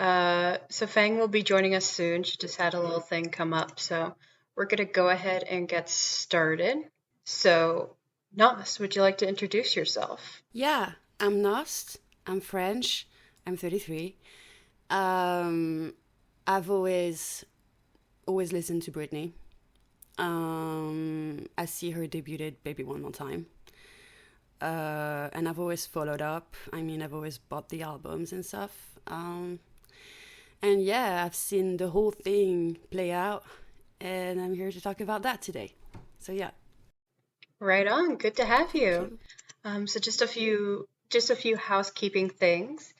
So Fang will be joining us soon. She just had a little thing come up, so we're gonna go ahead and get started. So, Nas, would you like to introduce yourself? Yeah, I'm Nost. I'm French. I'm 33. Um, I've always listened to Britney. I see her debuted Baby One More Time. And I've always followed up. I mean, I've always bought the albums and stuff. And yeah, I've seen the whole thing play out, and I'm here to talk about that today. So yeah, Right on. Good to have thank you. you. So just a few housekeeping things.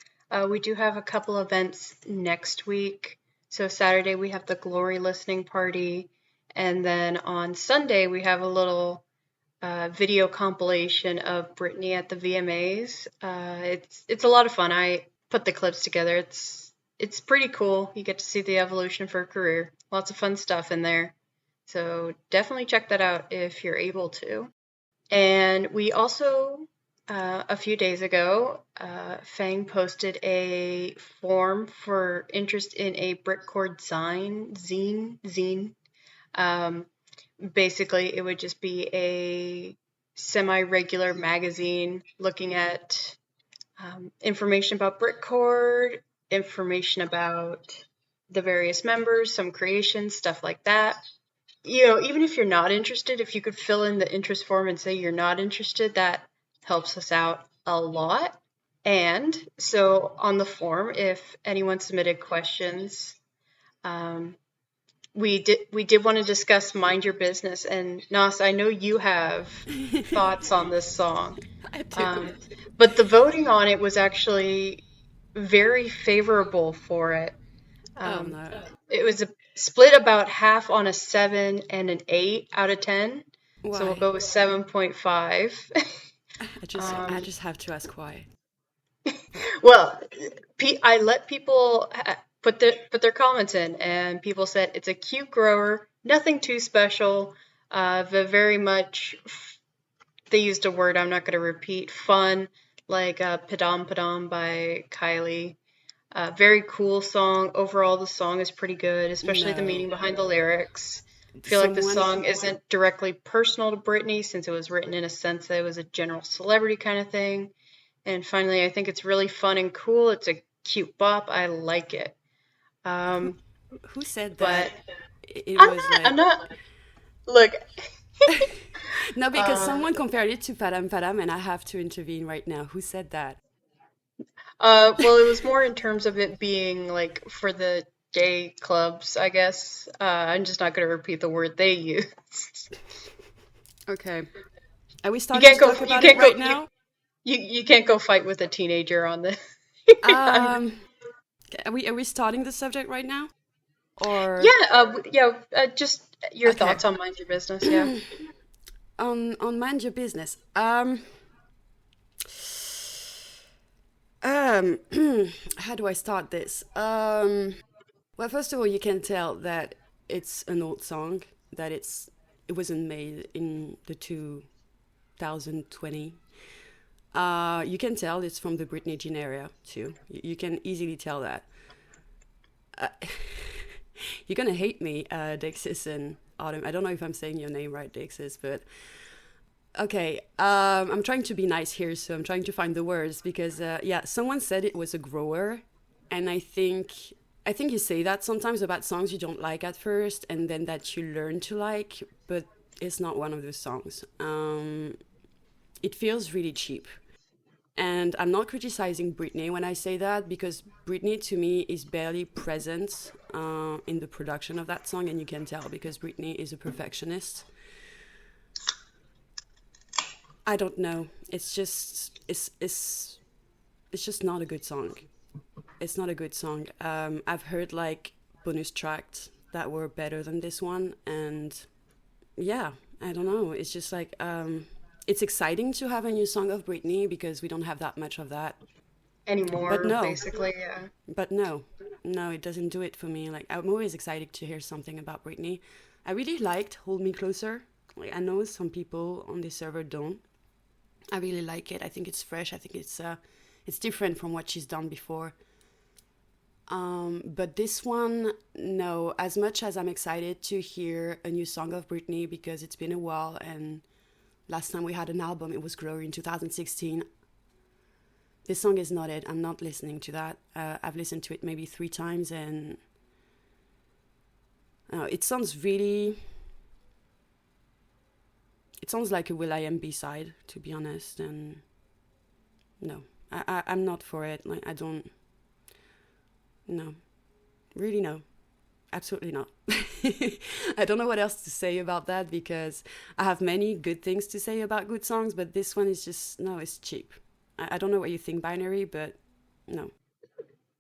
We do have a couple events next week. So Saturday we have the Glory listening party, and then on Sunday we have a little video compilation of Britney at the VMAs. It's a lot of fun. I put the clips together. It's pretty cool. You get to see the evolution of her career. Lots of fun stuff in there. So definitely check that out if you're able to. And we also, a few days ago, Fang posted a form for interest in a Britcord zine. Um, Basically, it would just be a semi-regular magazine looking at information about Britcord, information about the various members, some creations, stuff like that. Even if you're not interested, if you could fill in the interest form and say you're not interested, that helps us out a lot. And so on the form, if anyone submitted questions, um, we did want to discuss "Mind Your Business." And Nas, I know you have thoughts on this song, I do. um, but the voting on it was actually very favorable for it. Oh Um, no. it was split about half on a 7 and an 8 out of 10. So we'll Why? go with 7.5. I Um, just have to ask why. well, I let people put their comments in, and people said it's a cute grower, nothing too special, but very much they used a word I'm not going to repeat, fun, like Padam Padam by Kylie. Very cool song. Overall, the song is pretty good, especially the No. meaning behind the lyrics. I feel like the Someone song isn't directly personal to Britney since it was written in a sense that it was a general celebrity kind of thing. And finally, I think it's really fun and cool. It's a cute bop. I like it. who Um, who said but that it I'm was not. I'm like not. Look. no, because uh, someone compared it to Padam Padam and I have to intervene right now. Who said that? well, it was more in terms of it being like for the gay clubs, I guess. I'm just not going to repeat the word they use. Okay. Are we You starting can't to go. talk You about it can't go. right now? You can't go fight with a teenager on the. Um are we starting the subject right now? Or Yeah. Yeah. Just your okay. thoughts on mind your business. Yeah. On mind your business. Um how do I start this? Well, first of all, you can tell that it's an old song, that it wasn't made in the 2020. You can tell it's from the Britney Jean era too. You can easily tell that. You're gonna hate me, Dixis and Autumn. I don't know if I'm saying your name right, Dixis, but okay. I'm trying to be nice here, so I'm trying to find the words because yeah, someone said it was a grower, and I think you say that sometimes about songs you don't like at first, and then that you learn to like, but it's not one of those songs. It feels really cheap. And I'm not criticizing Britney when I say that because Britney to me is barely present in the production of that song, and you can tell because Britney is a perfectionist. I don't know. It's just not a good song. It's not a good song. I've heard like bonus tracks that were better than this one, and yeah, I don't know. It's just like it's exciting to have a new song of Britney because we don't have that much of that. But Anymore, no, basically. Yeah. but no, no, it doesn't do it for me. Like I'm always excited to hear something about Britney. I really liked "Hold Me Closer." Like I know some people on this server don't. I really like it. I think it's fresh. I think it's different from what she's done before. But this one, no. As much as I'm excited to hear a new song of Britney because it's been a while, and last time we had an album, it was Glory in 2016. This song is not it. I'm not listening to that. I've listened to it maybe 3 times, and it sounds really. It sounds like a will.i.am B-side, to be honest, and no, I'm not for it. Like, I don't. No, really no. Absolutely not. I don't know what else to say about that because I have many good things to say about good songs, but this one is just, no, it's cheap. I don't know what you think, Binary, but no.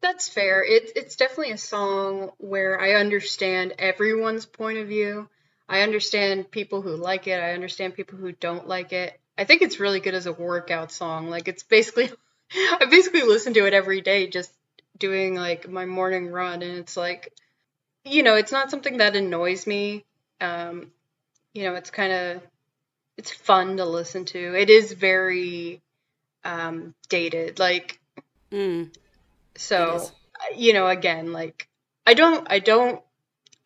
That's fair. It's definitely a song where I understand everyone's point of view. I understand people who like it. I understand people who don't like it. I think it's really good as a workout song. Like it's basically I basically listen to it every day just doing like my morning run and it's like, it's not something that annoys me. Um, it's kind of it's fun to listen to. It is very dated. Like Mm, it so, is. again, like I don't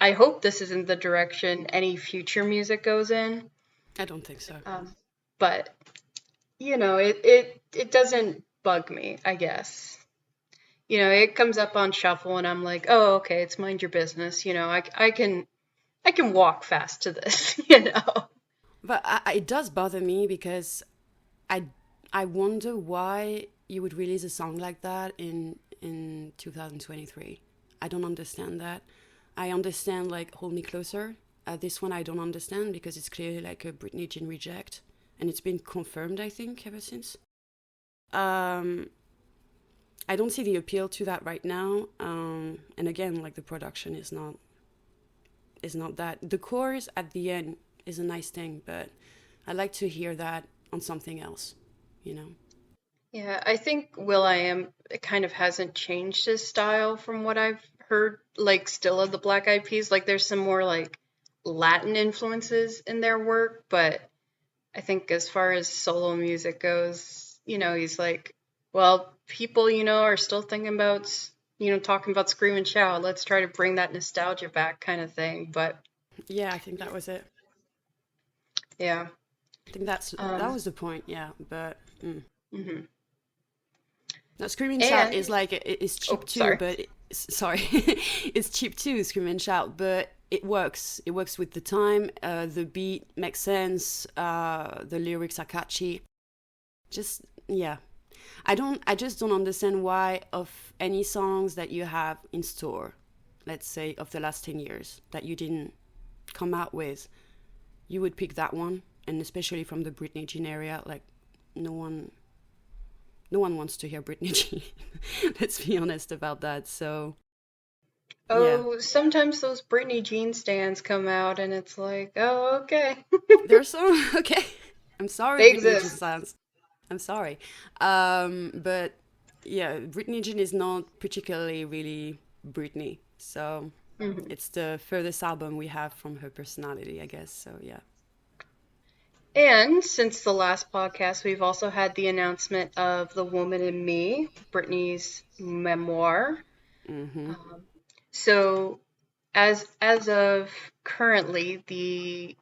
I hope this isn't the direction any future music goes in. I don't think so. Um, but it doesn't bug me, I guess. It comes up on shuffle and I'm like, "Oh, okay, it's mind your business." I can walk fast to this. But it does bother me because I, I wonder why you would release a song like that in 2023. I don't understand that. I understand like Hold Me Closer. This one I don't understand because it's clearly like a Britney Jean reject, and it's been confirmed I think ever since. Um, I don't see the appeal to that right now. And again, like the production is not that. The chorus at the end is a nice thing, but I like to hear that on something else. You know. Yeah, I think will.i.am kind of hasn't changed his style from what I've heard, like still of the Black Eyed Peas. Like there's some more like Latin influences in their work, but I think as far as solo music goes, he's like, well, people, are still thinking about, talking about Scream and Shout. Let's try to bring that nostalgia back kind of thing. But Yeah, I think that was it. yeah. I think that Um, was the point. Yeah, but mhm. now Scream and Shout is And, like it's cheap oh, too, sorry. but sorry, it's cheap too. Scream and Shout, but it works. It works with the time. The beat makes sense. The lyrics are catchy. Just yeah, I just don't understand why of any songs that you have in store, let's say of the last 10 years that you didn't come out with, you would pick that one, and especially from the Britney Jean area, like no one no one wants to hear Britney Jean. Let's be honest about that. So yeah, Oh, sometimes those Britney Jean stands come out and it's like, oh, okay. there's some okay. I'm sorry, They Britney Jean exist. fans. I'm sorry, but yeah, Britney Jean is not particularly really Britney. So Mhm. it's the furthest album we have from her personality, I guess. So yeah. And since the last podcast, we've also had the announcement of The Woman in Me, Britney's memoir. Mm-hmm. Um, so as of currently, the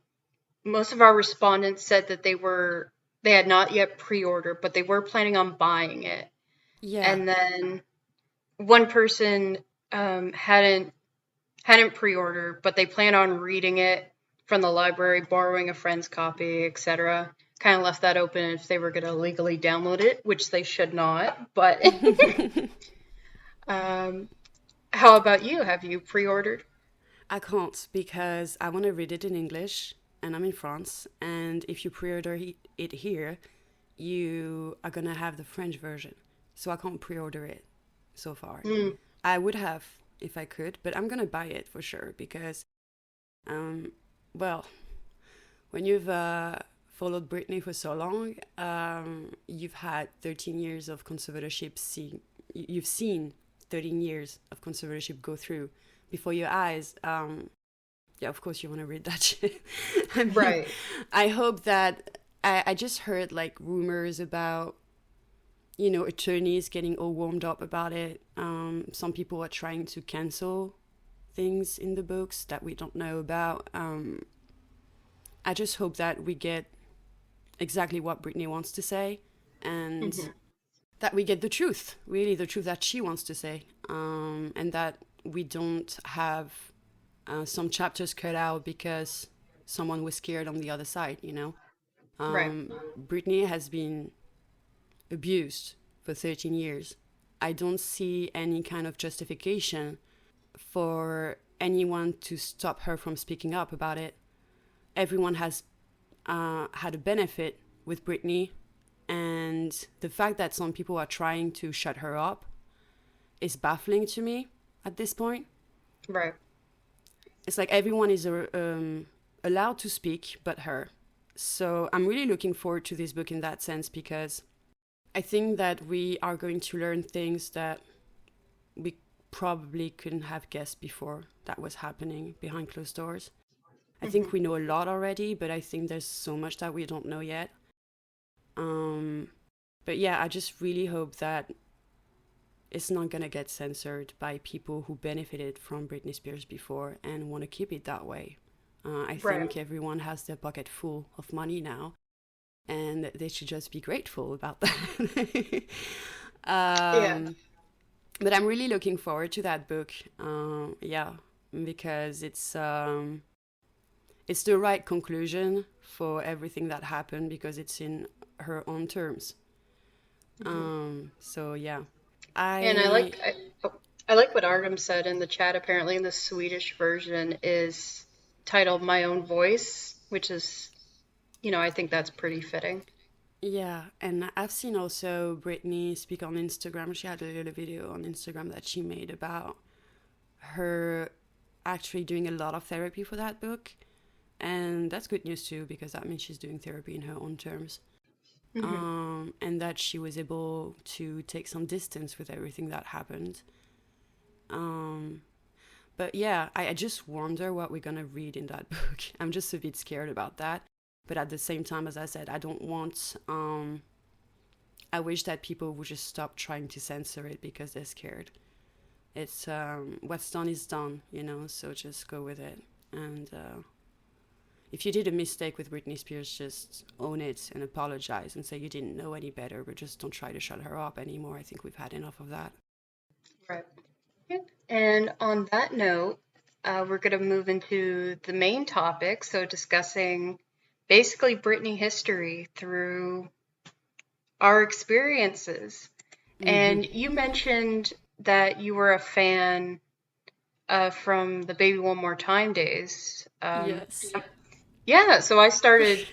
most of our respondents said that they had not yet pre-ordered, but they were planning on buying it. Yeah. And then one person hadn't pre-ordered, but they plan on reading it from the library, borrowing a friend's copy, etc. Kind of left that open if they were going to legally download it, which they should not. But um, how about you? Have you pre-ordered? I can't because I want to read it in English and I'm in France. And if you pre order it here, you are going to have the French version. So I can't pre order it so far. Mm, I would have if I could, but I'm going to buy it for sure because, um, well, when you've followed Britney for so long, you've had 13 years of conservatorship. You've seen 13 years of conservatorship go through before your eyes. Yeah, of course you want to read that shit. I mean, right. I hope that I just heard like rumors about attorneys getting all warmed up about it. Some people are trying to cancel things in the books that we don't know about. I just hope that we get exactly what Britney wants to say, and Hmm. that we get the truth, really the truth that she wants to say, and that we don't have some chapters cut out because someone was scared on the other side. Right. Britney has been abused for 13 years. I don't see any kind of justification for anyone to stop her from speaking up about it. Everyone has had a benefit with Britney, and the fact that some people are trying to shut her up is baffling to me at this point. Right. It's like everyone is allowed to speak but her. So I'm really looking forward to this book in that sense, because I think that we are going to learn things that we probably couldn't have guessed before that was happening behind closed doors. I Hmm. think we know a lot already, but I think there's so much that we don't know yet. Um, but yeah, I just really hope that it's not gonna get censored by people who benefited from Britney Spears before and want to keep it that way. I Right. think everyone has their pocket full of money now, and they should just be grateful about that. Yeah. um, but I'm really looking forward to that book. Yeah, because it's the right conclusion for everything that happened, because it's in her own terms. Hmm. So yeah, And I oh, I like what Artem said in the chat. Apparently, in the Swedish version is titled "My Own Voice," which is, I think that's pretty fitting. yeah, and I've seen also Britney speak on Instagram. She had a little video on Instagram that she made about her actually doing a lot of therapy for that book, and that's good news too, because that means she's doing therapy in her own terms. Hmm. And that she was able to take some distance with everything that happened. Um, but yeah, I just wonder what we're gonna read in that book. I'm just a bit scared about that. But at the same time, as I said, I don't want. I wish that people would just stop trying to censor it because they're scared. It's what's done is done. So just go with it. And if you did a mistake with Britney Spears, just own it and apologize and say you didn't know any better, but just don't try to shut her up anymore. I think we've had enough of that. Right. Yeah. And on that note, we're going to move into the main topic. So, discussing basically Britney history through our experiences. Mm-hmm. And you mentioned that you were a fan from the Baby One More Time days. Yes. Yeah, so I started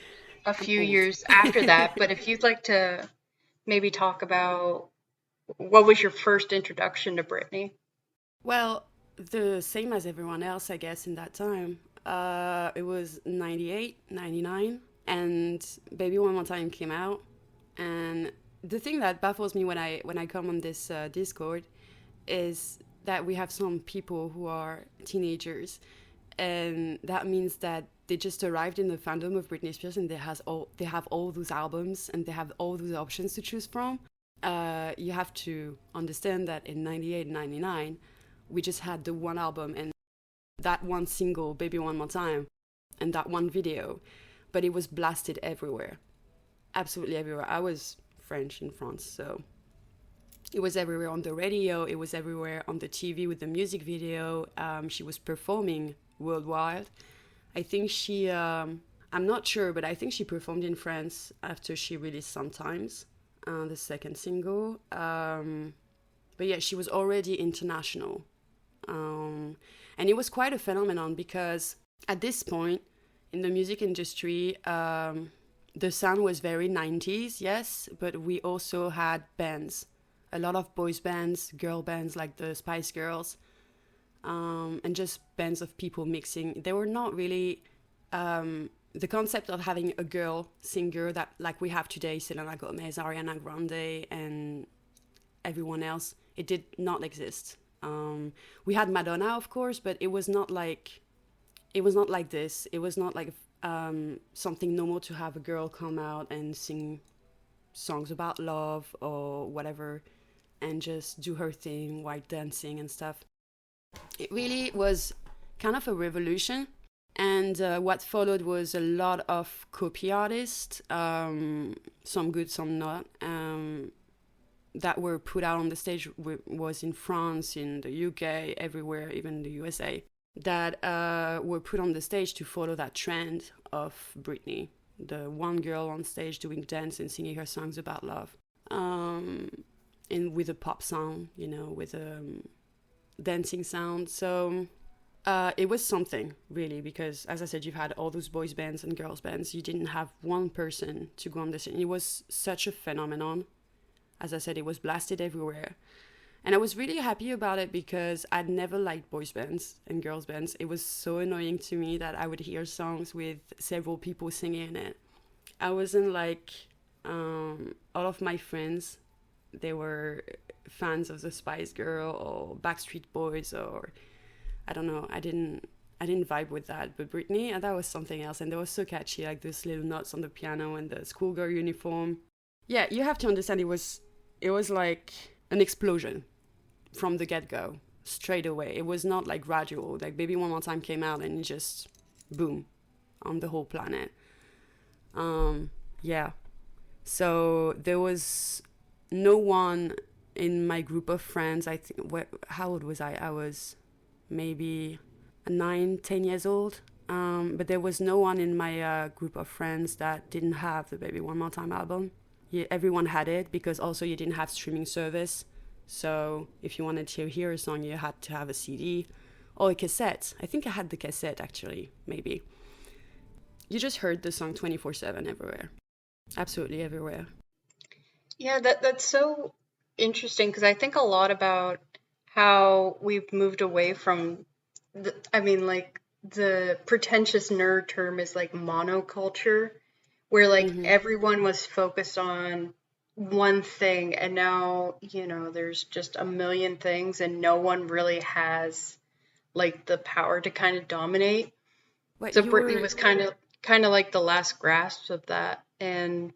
a I'm few old. years after that. But if you'd like to maybe talk about what was your first introduction to Britney? Well, the same as everyone else, I guess, in that time. It was 98, 99, and Baby One More Time came out. And the thing that baffles me when I come on this Discord is that we have some people who are teenagers, and that means that they just arrived in the fandom of Britney Spears, and they have all those albums and they have all those options to choose from. You have to understand that in 98 and 99 we just had the one album and that one single, Baby One More Time, and that one video, but it was blasted everywhere, absolutely everywhere. I was French in France, so it was everywhere on the radio, it was everywhere on the TV with the music video. She was performing worldwide. I think I'm not sure, but I think she performed in France after she released Sometimes, the second single. But yeah, she was already international. Um, and it was quite a phenomenon because at this point in the music industry, the sound was very 90s, yes, but we also had bands, a lot of boys bands, girl bands like the Spice Girls, and just bands of people mixing. They were not really the concept of having a girl singer that like we have today, Selena Gomez, Ariana Grande, and everyone else. It did not exist. We had Madonna, of course, but it was not like this. It was not like something normal to have a girl come out and songs about love or whatever and just do her thing while dancing and stuff. It really was kind of a revolution. And what followed was a lot of copy artists, some good, some not, that were put out on the stage. Was in France, in the UK, everywhere, even the USA, that were put on the stage to follow that trend of Britney, the one girl on stage doing dance and singing her songs about love, and with a pop sound, with a dancing sound. So it was something, really, because, as I said, you've had all those boys bands and girls bands. You didn't have one person to go on the scene. It was such a phenomenon. As I said, it was blasted everywhere. And I was really happy about it because I'd never liked boys bands and girls bands. It was so annoying to me that I would hear songs with several people singing in it. I wasn't like all of my friends. They were fans of the Spice Girl or Backstreet Boys, or I don't know. I didn't vibe with that. But Britney, that was something else. And they were so catchy, like those little notes on the piano and the schoolgirl uniform. Yeah, you have to understand it was like an explosion from the get-go, straight away. It was not like gradual. Like Baby One More Time came out and it just boom on the whole planet. Yeah. So there was no one in my group of friends. I think, how old was I? I was maybe 9-10 years old. But there was no one in my group of friends that didn't have the Baby One More Time album. Everyone had it, because also you didn't have streaming service. So if you wanted to hear a song, you had to have a CD or a cassette. I think I had the cassette, actually, maybe. You just heard the song 24/7 everywhere. Absolutely everywhere. Yeah, that's so interesting because I think a lot about how we've moved away from like the pretentious nerd term is like monoculture, where like Mm-hmm. everyone was focused on one thing, and now there's just a million things and no one really has like the power to kind of dominate. But So you Britney were, was kind of like the last grasp of that. And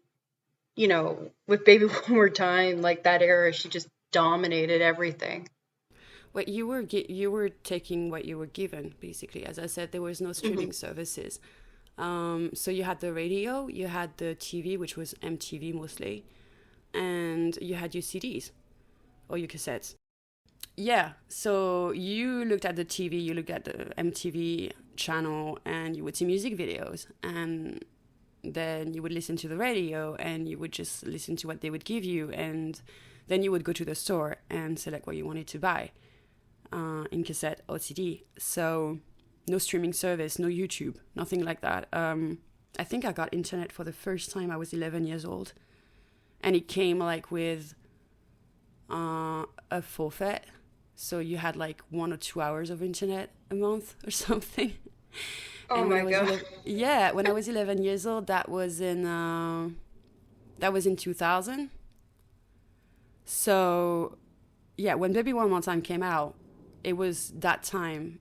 with Baby One More Time, like that era, she just dominated everything. you were taking what you were given, basically. As I said, there was no Hmm. streaming services. So you had the radio, you had the TV, which was MTV mostly, and you had your CDs or your cassettes. Yeah, so you looked at the TV, you looked at the MTV channel, and you would see music videos, and then you would listen to the radio, and you would just listen to what they would give you, and then you would go to the store and select what you wanted to buy in cassette or CD. So no streaming service, no YouTube, nothing like that. I think I got internet for the first time I was 11 years old, and it came like with a forfeit. So you had like 1 or 2 hours of internet a month or something. Oh And when my I was God. 11, yeah, when I was 11 years old, that was in 2000. So yeah, when Baby One More Time came out, it was that time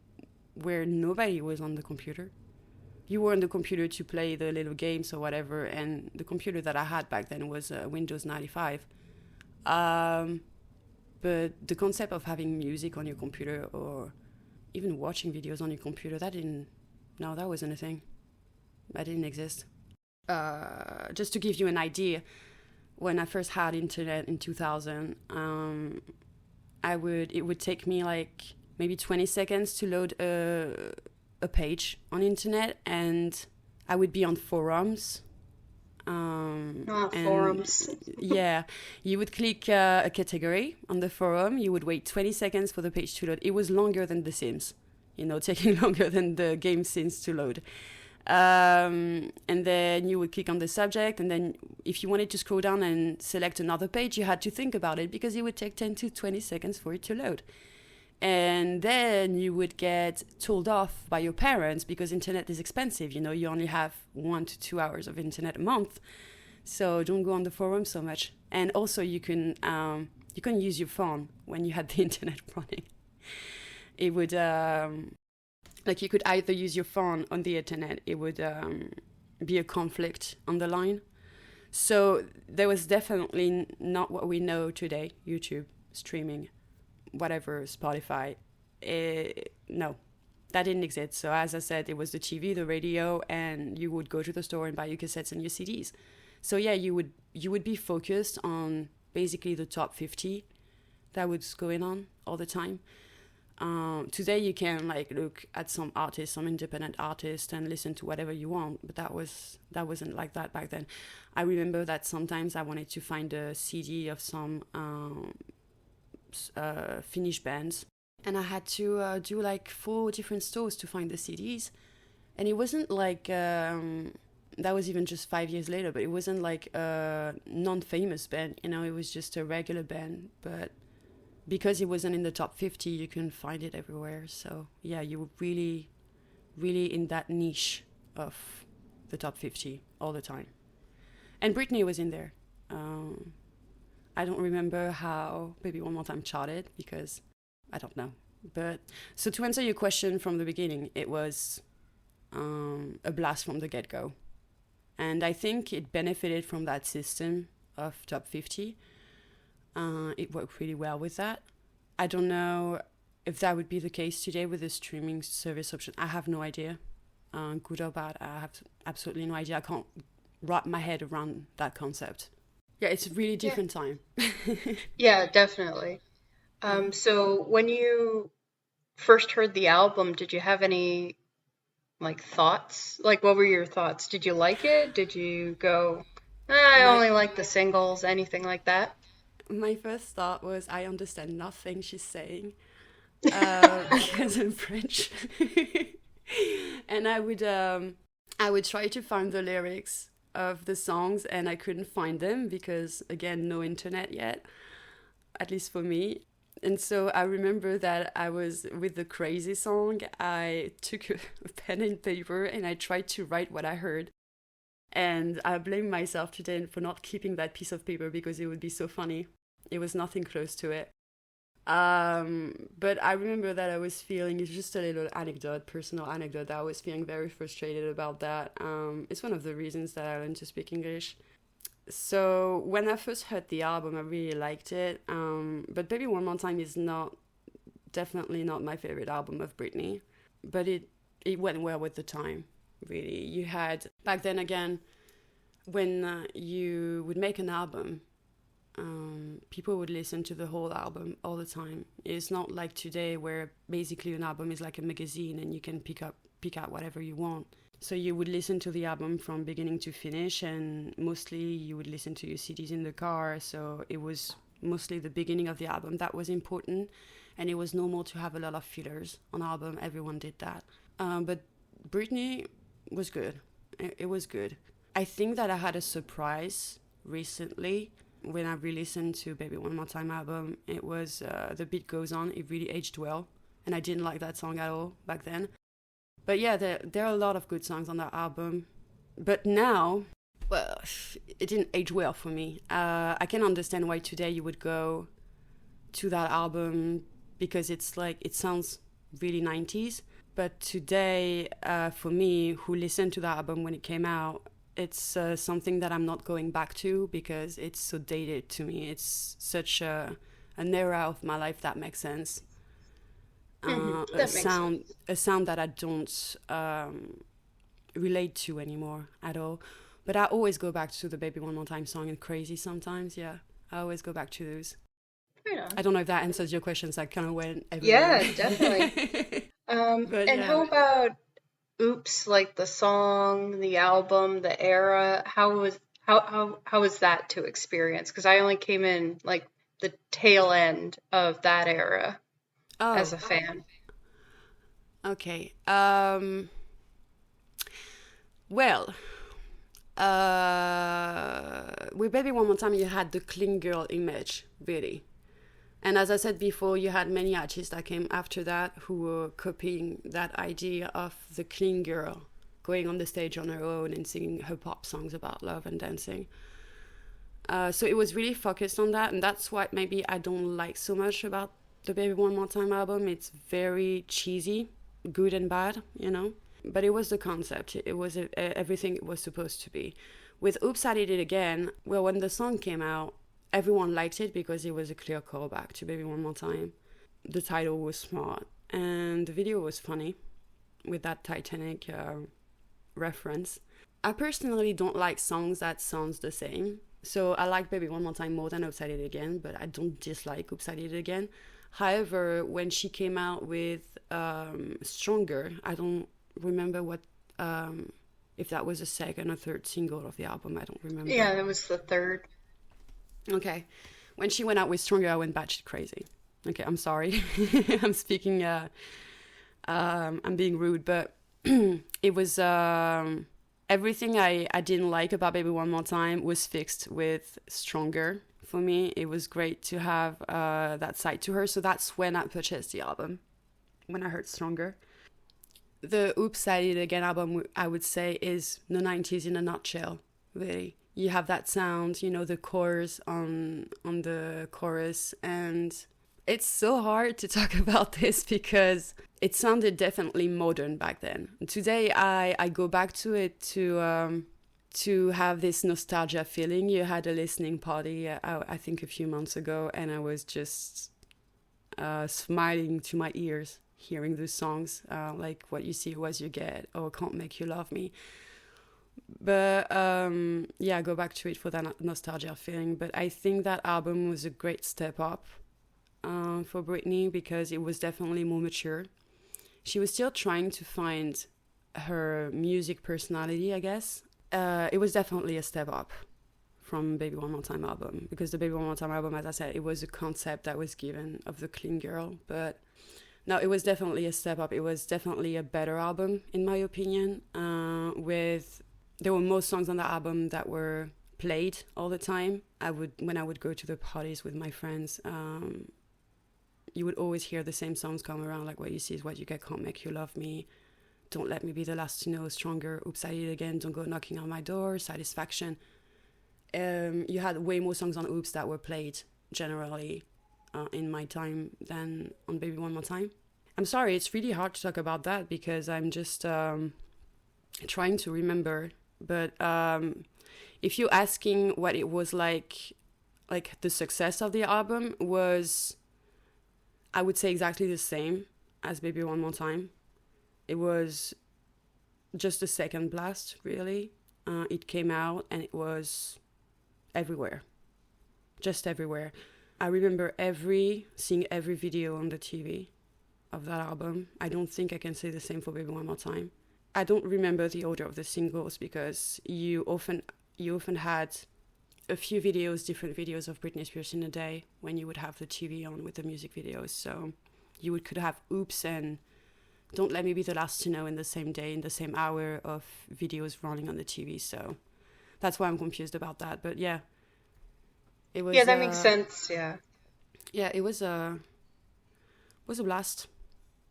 where nobody was on the computer. You were on the computer to play the little games or whatever, and the computer that I had back then was Windows 95. Um, but the concept of having music on your computer or even watching videos on your computer, that wasn't a thing. That didn't exist. Just to give you an idea, when I first had internet in 2000, it would take me like maybe 20 seconds to load a page on internet, and I would be on forums. And Forums. yeah, you would click a category on the forum. You would wait 20 seconds for the page to load. It was longer than The Sims, taking longer than the game Sims to load. And then you would click on the subject, and then if you wanted to scroll down and select another page, you had to think about it because it would take 10 to 20 seconds for it to load. And then you would get told off by your parents because internet is expensive. You only have 1 to 2 hours of internet a month, so don't go on the forum so much. And also you can use your phone when you had the internet running. It would like you could either use your phone on the internet. It would be a conflict on the line. So there was definitely not what we know today: YouTube, streaming, whatever, Spotify. No, that didn't exist. So as I said, it was the TV, the radio, and you would go to the store and buy your cassettes and your CDs. So yeah, you would be focused on basically the top 50 that was going on all the time. Today you can like look at some artists, some independent artists, and listen to whatever you want, but that wasn't like that back then. I remember that sometimes I wanted to find a CD of some Finnish bands, and I had to do like 4 different stores to find the CDs, and it wasn't like that was even just 5 years later, but it wasn't like a non-famous band, it was just a regular band, but because it wasn't in the top 50, you couldn't find it everywhere. So yeah, you were really, really in that niche of the top 50 all the time. And Britney was in there. I don't remember how Baby One More Time charted because I don't know. But so to answer your question from the beginning, it was a blast from the get-go. And I think it benefited from that system of top 50. It worked really well with that. I don't know if that would be the case today with the streaming service option. I have no idea. Good or bad, I have absolutely no idea. I can't wrap my head around that concept. Yeah, it's a really Yeah. different time. Yeah, definitely. So when you first heard the album, did you have any like thoughts? Like, what were your thoughts? Did you like it? Did you go, I my only like the singles, anything like that? my first thought was I understand nothing she's saying because I'm French, and I would try to find the lyrics of the songs, and I couldn't find them because again, no internet yet, at least for me. And so I remember that I was with the Crazy song. I took a pen and paper and I tried to write what I heard. And I blame myself today for not keeping that piece of paper because it would be so funny. It was nothing close to it. But I remember that I was feeling, it's just a little anecdote, personal anecdote, that I was feeling very frustrated about that. It's one of the reasons that I learned to speak English. So when I first heard the album, I really liked it. But Baby One More Time is definitely not my favorite album of Britney. But it went well with the time, really. You had, back then again, when you would make an album, people would listen to the whole album all the time. It's not like today where basically an album is like a magazine and you can pick out whatever you want. So you would listen to the album from beginning to finish, and mostly you would listen to your CDs in the car. So it was mostly the beginning of the album that was important, and it was normal to have a lot of fillers on album. Everyone did that. But Britney was good. It was good. I think that I had a surprise recently when I re-listened to Baby One More Time album. It was The Beat Goes On. It really aged well, and I didn't like that song at all back then. But yeah, there are a lot of good songs on that album. But now, well, it didn't age well for me. I can understand why today you would go to that album because it's like, it sounds really 90s. But today, for me, who listened to that album when it came out, it's something that I'm not going back to because it's so dated to me. It's such an era of my life that makes sense. A That makes sound sense. a sound that I don't relate to anymore at all. But I always go back to the Baby One More Time song and Crazy sometimes. Yeah, I always go back to those. Right on. I don't know if that answers your questions. I kind of went everywhere. Yeah, definitely. But And yeah. how about Oops, like the song, the album, the era? How was that to experience? Because I only came in like the tail end of that era as Oh, a fan. okay. Well, with Baby One More Time, you had the clean girl image, really. And as I said before, you had many artists that came after that who were copying that idea of the clean girl going on the stage on her own and singing her pop songs about love and dancing. So it was really focused on that, and that's what maybe I don't like so much about the Baby One More Time album. It's very cheesy, good and bad. But it was the concept. It was everything it was supposed to be. With Oops, I Did It Again, well, when the song came out, everyone liked it because it was a clear callback to Baby One More Time. The title was smart, and the video was funny with that Titanic reference. I personally don't like songs that sounds the same. So I like Baby One More Time more than Oops, I Did It Again, but I don't dislike Oops, I Did It Again. However, when she came out with Stronger, I don't remember what if that was the second or third single of the album. I don't remember. Yeah, it was the third. Okay. When she went out with Stronger, I went batshit crazy. Okay, I'm sorry. I'm speaking, I'm being rude, but it was everything I didn't like about Baby One More Time was fixed with Stronger. For me, it was great to have that side to her. So that's when I purchased the album, when I heard Stronger. The Oops, I Did It Again album, I would say, is the 90s in a nutshell, really. You have that sound, you know, the chorus on the chorus, and it's so hard to talk about this because it sounded definitely modern back then. Today, I go back to it to have this nostalgia feeling. You had a listening party, I think a few months ago, and I was just smiling to my ears hearing those songs, like What You See Was You Get or Can't Make You Love Me. But yeah, go back to it for that nostalgia feeling. But I think that album was a great step up for Britney because it was definitely more mature. She was still trying to find her music personality, I guess. It was definitely a step up from Baby One More Time album because the Baby One More Time album, as I said, it was a concept that was given of the clean girl. But no, it was definitely a step up. It was definitely a better album, in my opinion, there were most songs on the album that were played all the time. When I would go to the parties with my friends, you would always hear the same songs come around, like What You See Is What You Get, Can't Make You Love Me, Don't Let Me Be the Last to Know, Stronger, Oops, I Did It Again, Don't Go Knocking on My Door, Satisfaction. You had way more songs on Oops that were played generally in my time than on Baby One More Time. I'm sorry, it's really hard to talk about that because I'm just trying to remember. But if you're asking what it was like the success of the album was, I would say exactly the same as Baby One More Time. It was just a second blast, really. It came out and it was everywhere, just everywhere. I remember seeing every video on the TV of that album. I don't think I can say the same for Baby One More Time. I don't remember the order of the singles because you often had a few videos, different videos of Britney Spears in a day when you would have the TV on with the music videos. So you could have Oops and Don't Let Me Be the Last to Know in the same day, in the same hour of videos running on the TV. So that's why I'm confused about that. But yeah, it Yeah, was that makes sense. Yeah. yeah, it was a blast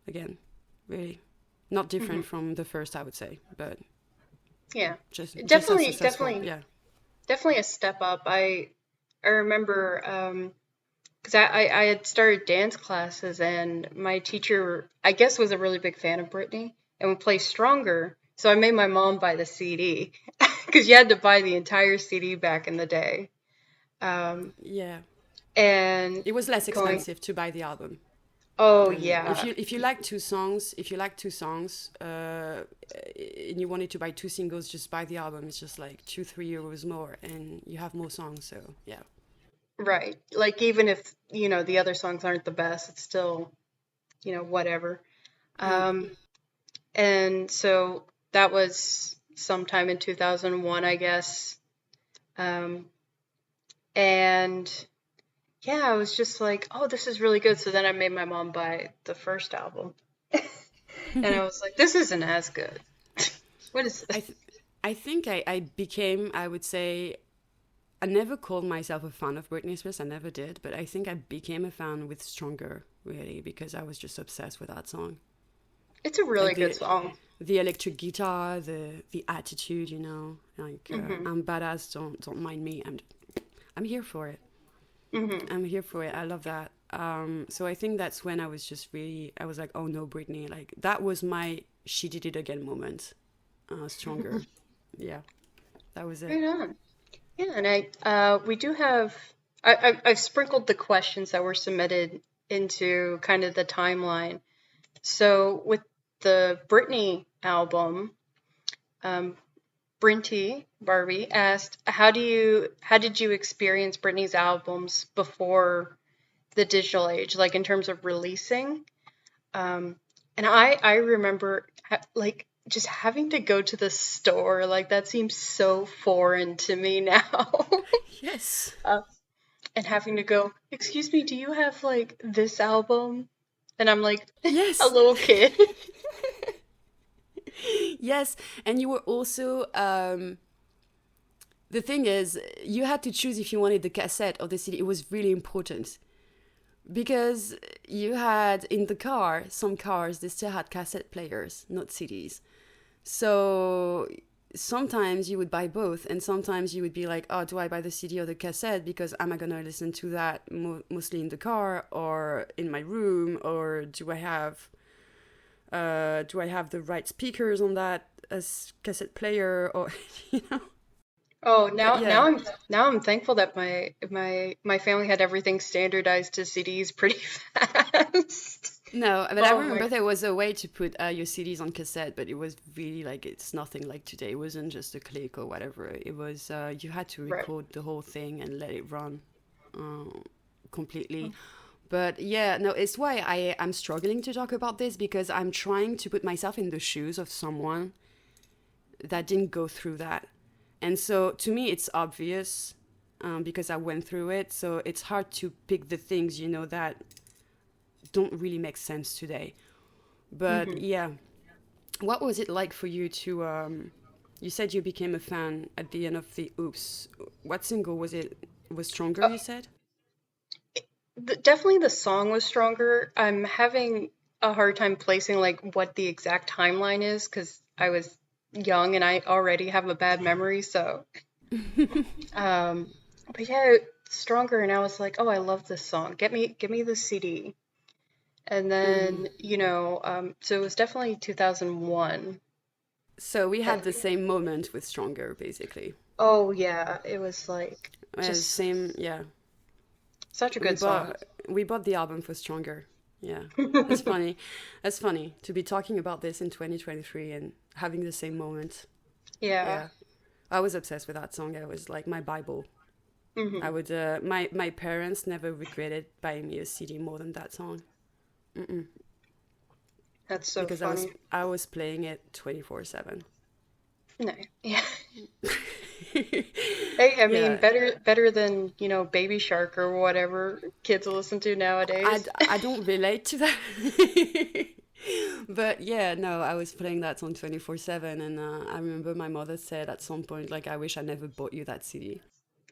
again, really. Not Hmm. different from the first, I would say, but Yeah. just as Definitely, successful. definitely, Yeah. definitely a step up. I remember because I had started dance classes and my teacher, I guess, was a really big fan of Britney and would play Stronger. So I made my mom buy the CD because you had to buy the entire CD back in the day. Um, Yeah. and It was less going, expensive to buy the album. oh If yeah, you like two songs, and you wanted to buy two singles, just buy the album. It's just like 2-3 euros more, and you have more songs. So yeah. right. Like even if, the other songs aren't the best, it's still, whatever. Mm. Um, and so that was sometime in 2001, I guess. Um, and yeah, I was just like, oh, this is really good. So then I made my mom buy the first album. And I was like, this isn't as good. What is I this? th- I think I became, I would say, I never called myself a fan of Britney Spears. I never did, but I think I became a fan with Stronger, really, because I was just obsessed with that song. It's a really Like good song. the electric guitar, the attitude, like Hmm. I'm badass. Don't mind me. I'm here for it. Hmm. I'm here for it. I love that. So I think that's when I was just really, I was like, oh no, Britney. Like that was my she did it again moment. Stronger. Yeah. That was it. Right on. Yeah, and we do have I've sprinkled the questions that were submitted into kind of the timeline. So with the Britney album, um, Brinty Barbie asked, how did you experience Britney's albums before the digital age, like in terms of releasing? Um, and I remember like just having to go to the store, like that seems so foreign to me now. Yes. Uh, and having to go, excuse me, do you have like this album? And I'm like a Yes. little kid. Yes. And you were also, the thing is, you had to choose if you wanted the cassette or the CD. It was really important because you had in the car, some cars, they still had cassette players, not CDs. So sometimes you would buy both, and sometimes you would be like, oh, do I buy the CD or the cassette? Because am I going to listen to that mostly in the car or in my room? Or do I have the right speakers on that as cassette player? Or, you know? Oh, But yeah. now I'm thankful that my family had everything standardized to CDs pretty fast. No, but I Oh my, remember there was a way to put your CDs on cassette, but it was really like it's nothing like today. It wasn't just a click or whatever. It was you had to right. record the whole thing and let it run uh, completely. But yeah, no, it's why I'm struggling to talk about this because I'm trying to put myself in the shoes of someone that didn't go through that. And so to me, it's obvious because I went through it. So it's hard to pick the things, that don't really make sense today. But Hmm. yeah, what was it like for you to? You said you became a fan at the end of the Oops. What single was it? Was Stronger? You said. Definitely the song was stronger. I'm having a hard time placing like what the exact timeline is because I was young and I already have a bad memory. So, um, but yeah, stronger. And I was like, oh, I love this song. Get me the CD. And Hmm. then, so it was definitely 2001. So we Uh, had the same moment with Stronger, basically. Oh yeah, it was like just Same, yeah. such a We good song. bought we bought the album for Stronger. Yeah, that's funny. That's funny to be talking about this in 2023 and having the same moment. Yeah. Yeah, I was obsessed with that song. It was like my Bible. I Hmm. would. My parents never regretted buying me a CD more than that song. Mm-mm. That's so Because funny. I was playing it 24/7. No. Yeah. Hey, I mean, Yeah, better than, Baby Shark or whatever kids listen to I nowadays. I don't relate to that. But yeah, no, I was playing that song 24/7, and I remember my mother said at some point, like, I wish I never bought you that CD.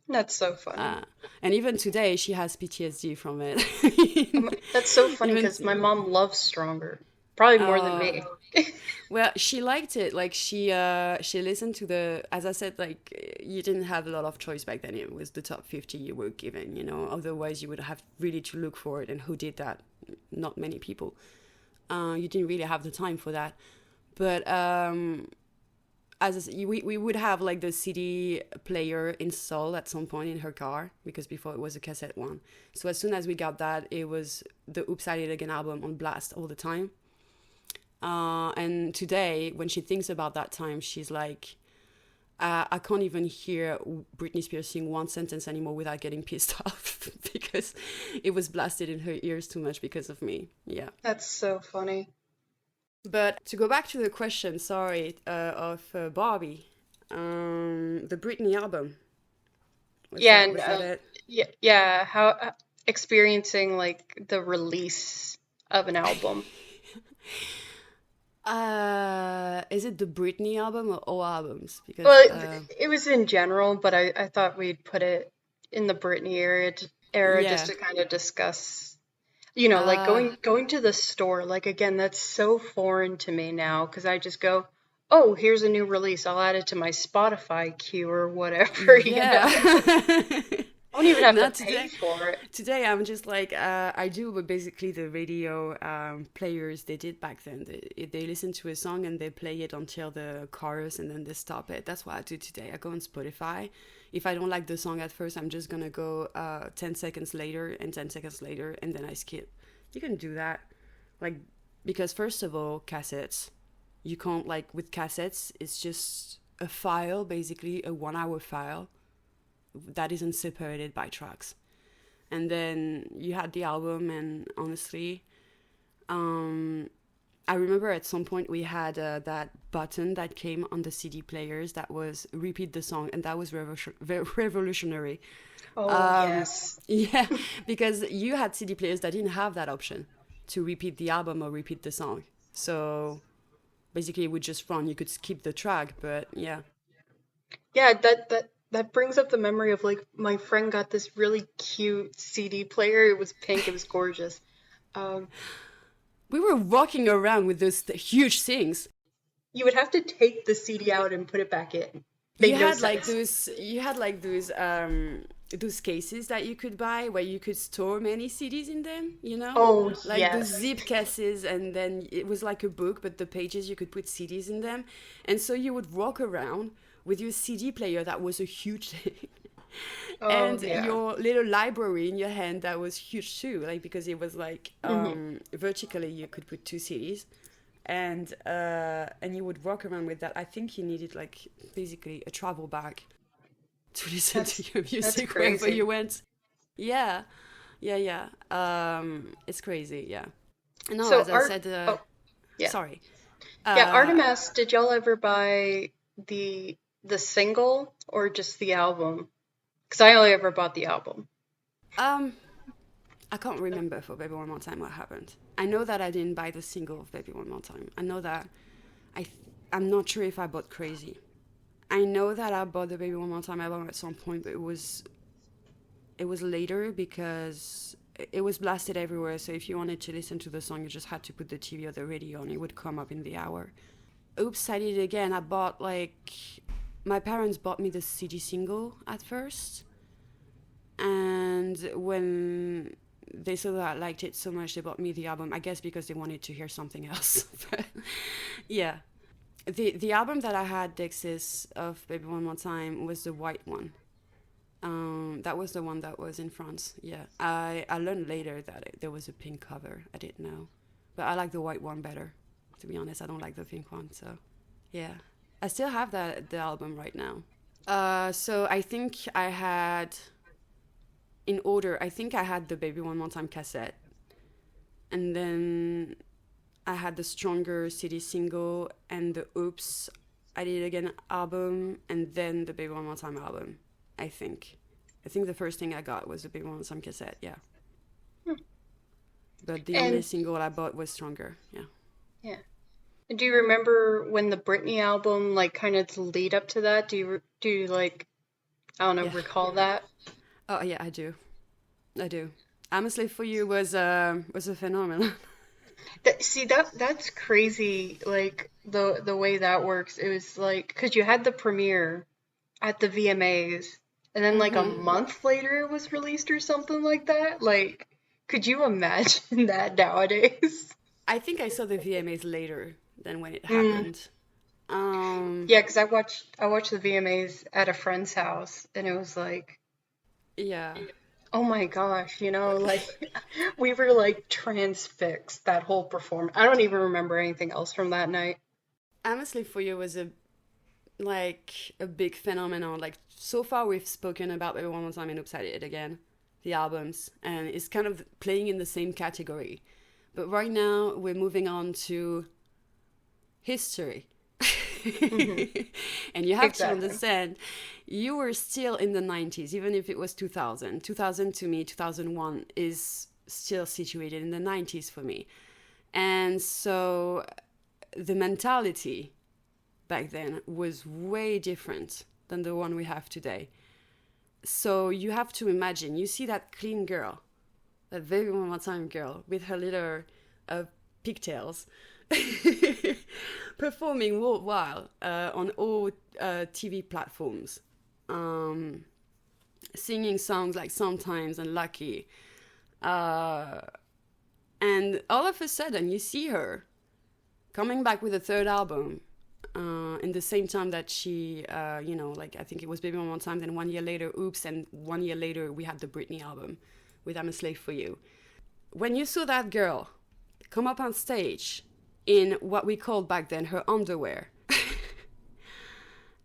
That's so funny. Uh, and even today, she has PTSD from it. That's so funny Even, because my mom loves Stronger, probably more than uh, me. well, she liked it. Like she listened to the, as I said, like you didn't have a lot of choice back then. It was the top 50 you were given. Otherwise you would have really to look for it. And who did that? Not many people. You didn't really have the time for that. But we would have like the CD player installed at some point in her car because before it was a cassette one. So as soon as we got that, it was the Oops I Did It Again album on blast all the time. And today, when she thinks about that time, she's like, I can't even hear Britney Spears sing one sentence anymore without getting pissed off because it was blasted in her ears too much because of me. Yeah. That's so funny. But to go back to the question, sorry, of Barbie, the Britney album, Yeah, and was that it? yeah, how experiencing like the release of an album. Is it the Britney album or all albums? Because Well, it was in general, but I thought we'd put it in the Britney era just yeah, to kind of discuss, like uh, going to the store. Like again, that's so foreign to me now because I just go, oh, here's a new release. I'll add it to my Spotify queue or whatever, yeah. don't even have to Not pay today. for it. Today I'm just like I do what basically the radio players they did back then. They listen to a song and they play it until the chorus and then they stop it. That's what I do today. I go on Spotify. If I don't like the song at first, I'm just gonna go 10 seconds later and 10 seconds later and then I skip. You can do that, like, because first of all, cassettes. You can't, like, with cassettes, it's just a file, basically a 1 hour file that isn't separated by tracks. And then you had the album, and honestly, I remember at some point we had that button that came on the CD players that was repeat the song, and that was revolutionary. Oh, yes. Yeah, because you had CD players that didn't have that option to repeat the album or repeat the song. So basically, it would just run. You could skip the track, but yeah. Yeah, that brings up the memory of like my friend got this really cute CD player. It was pink. It was gorgeous. Um, We were walking around with those huge things. you would have to take the CD out and put it back in. You Made no had like sense. those. You had like those cases that you could buy where you could store many CDs in them. You know, Oh, like those yes. zip cases, and then it was like a book, but the pages you could put CDs in them, and so you would walk around with your CD player that was a huge thing. Oh, And yeah. your little library in your hand that was huge too, like because it was like Hmm. vertically you could put two CDs, and you would walk around with that. I think you needed like basically a travel bag to listen to That's your that's music wherever crazy. you went. Yeah, yeah. It's crazy. Yeah. No, So as I Art, said, oh, yeah. sorry. Yeah, Uh, Artemis, did y'all ever buy the single or just the album? Because I only ever bought the album. um, I can't remember for Baby One More Time what happened. I know that I didn't buy the single of Baby One More Time. I know that I, th- I'm not sure if I bought Crazy. I know that I bought the Baby One More Time album at some point, but it was later because it was blasted everywhere. So if you wanted to listen to the song, you just had to put the TV or the radio on. It would come up in the hour. Oops, I did it again. I bought like my parents bought me the CD single at first, and when they saw that I liked it so much, they bought me the album. I guess because they wanted to hear something else. But yeah, the album that I had, Dexys of Baby One More Time, was the white one. That was the one that was in France. Yeah, I learned later that there was a pink cover. I didn't know, but I like the white one better. To be honest, I don't like the pink one. So yeah, I still have that the album right now. So I think I had in order. I think I had the Baby One More Time cassette, and then I had the Stronger CD single and the Oops, I Did It Again album, and then the Baby One More Time album. I think. I think the first thing I got was the Baby One More Time cassette. Yeah, but the only And single I bought was Stronger. Yeah. yeah. Do you remember when the Britney album, like, kind of the lead up to that? Do you like, I don't know, Yeah. recall that? Oh yeah, I do. I do. I'm a Slave for You was a phenomenon. See, that's crazy. Like the way that works. It was like because you had the premiere at the VMAs, and then like a Hmm. month later it was released or something like that. Like, could you imagine that nowadays? I think I saw the VMAs later than when it Mm. happened. Um, Yeah, because I watched the VMAs at a friend's house, and it was like, yeah. oh my gosh, like we were like transfixed that whole performance. I don't even remember anything else from that night. I'm a Slave for You was a big phenomenon. Like so far, we've spoken about Baby One More Time and Oops, I Did It Again, the albums, and it's kind of playing in the same category. But right now, we're moving on to history. Hmm. And you have to Exactly. understand, you were still in the 90s, even if it was 2000. 2000 to me, 2001 is still situated in the 90s for me. And so the mentality back then was way different than the one we have today. So you have to imagine, you see that clean girl, that very one more time girl with her little uh, pigtails performing worldwide on all TV platforms. Um, singing songs like Sometimes and Lucky. Uh, and all of a sudden, you see her coming back with a third album in the same time that she, like I think it was Baby One More Time, then 1 year later, Oops, and 1 year later, we had the Britney album with I'm a Slave for You. When you saw that girl come up on stage in what we called back then her underwear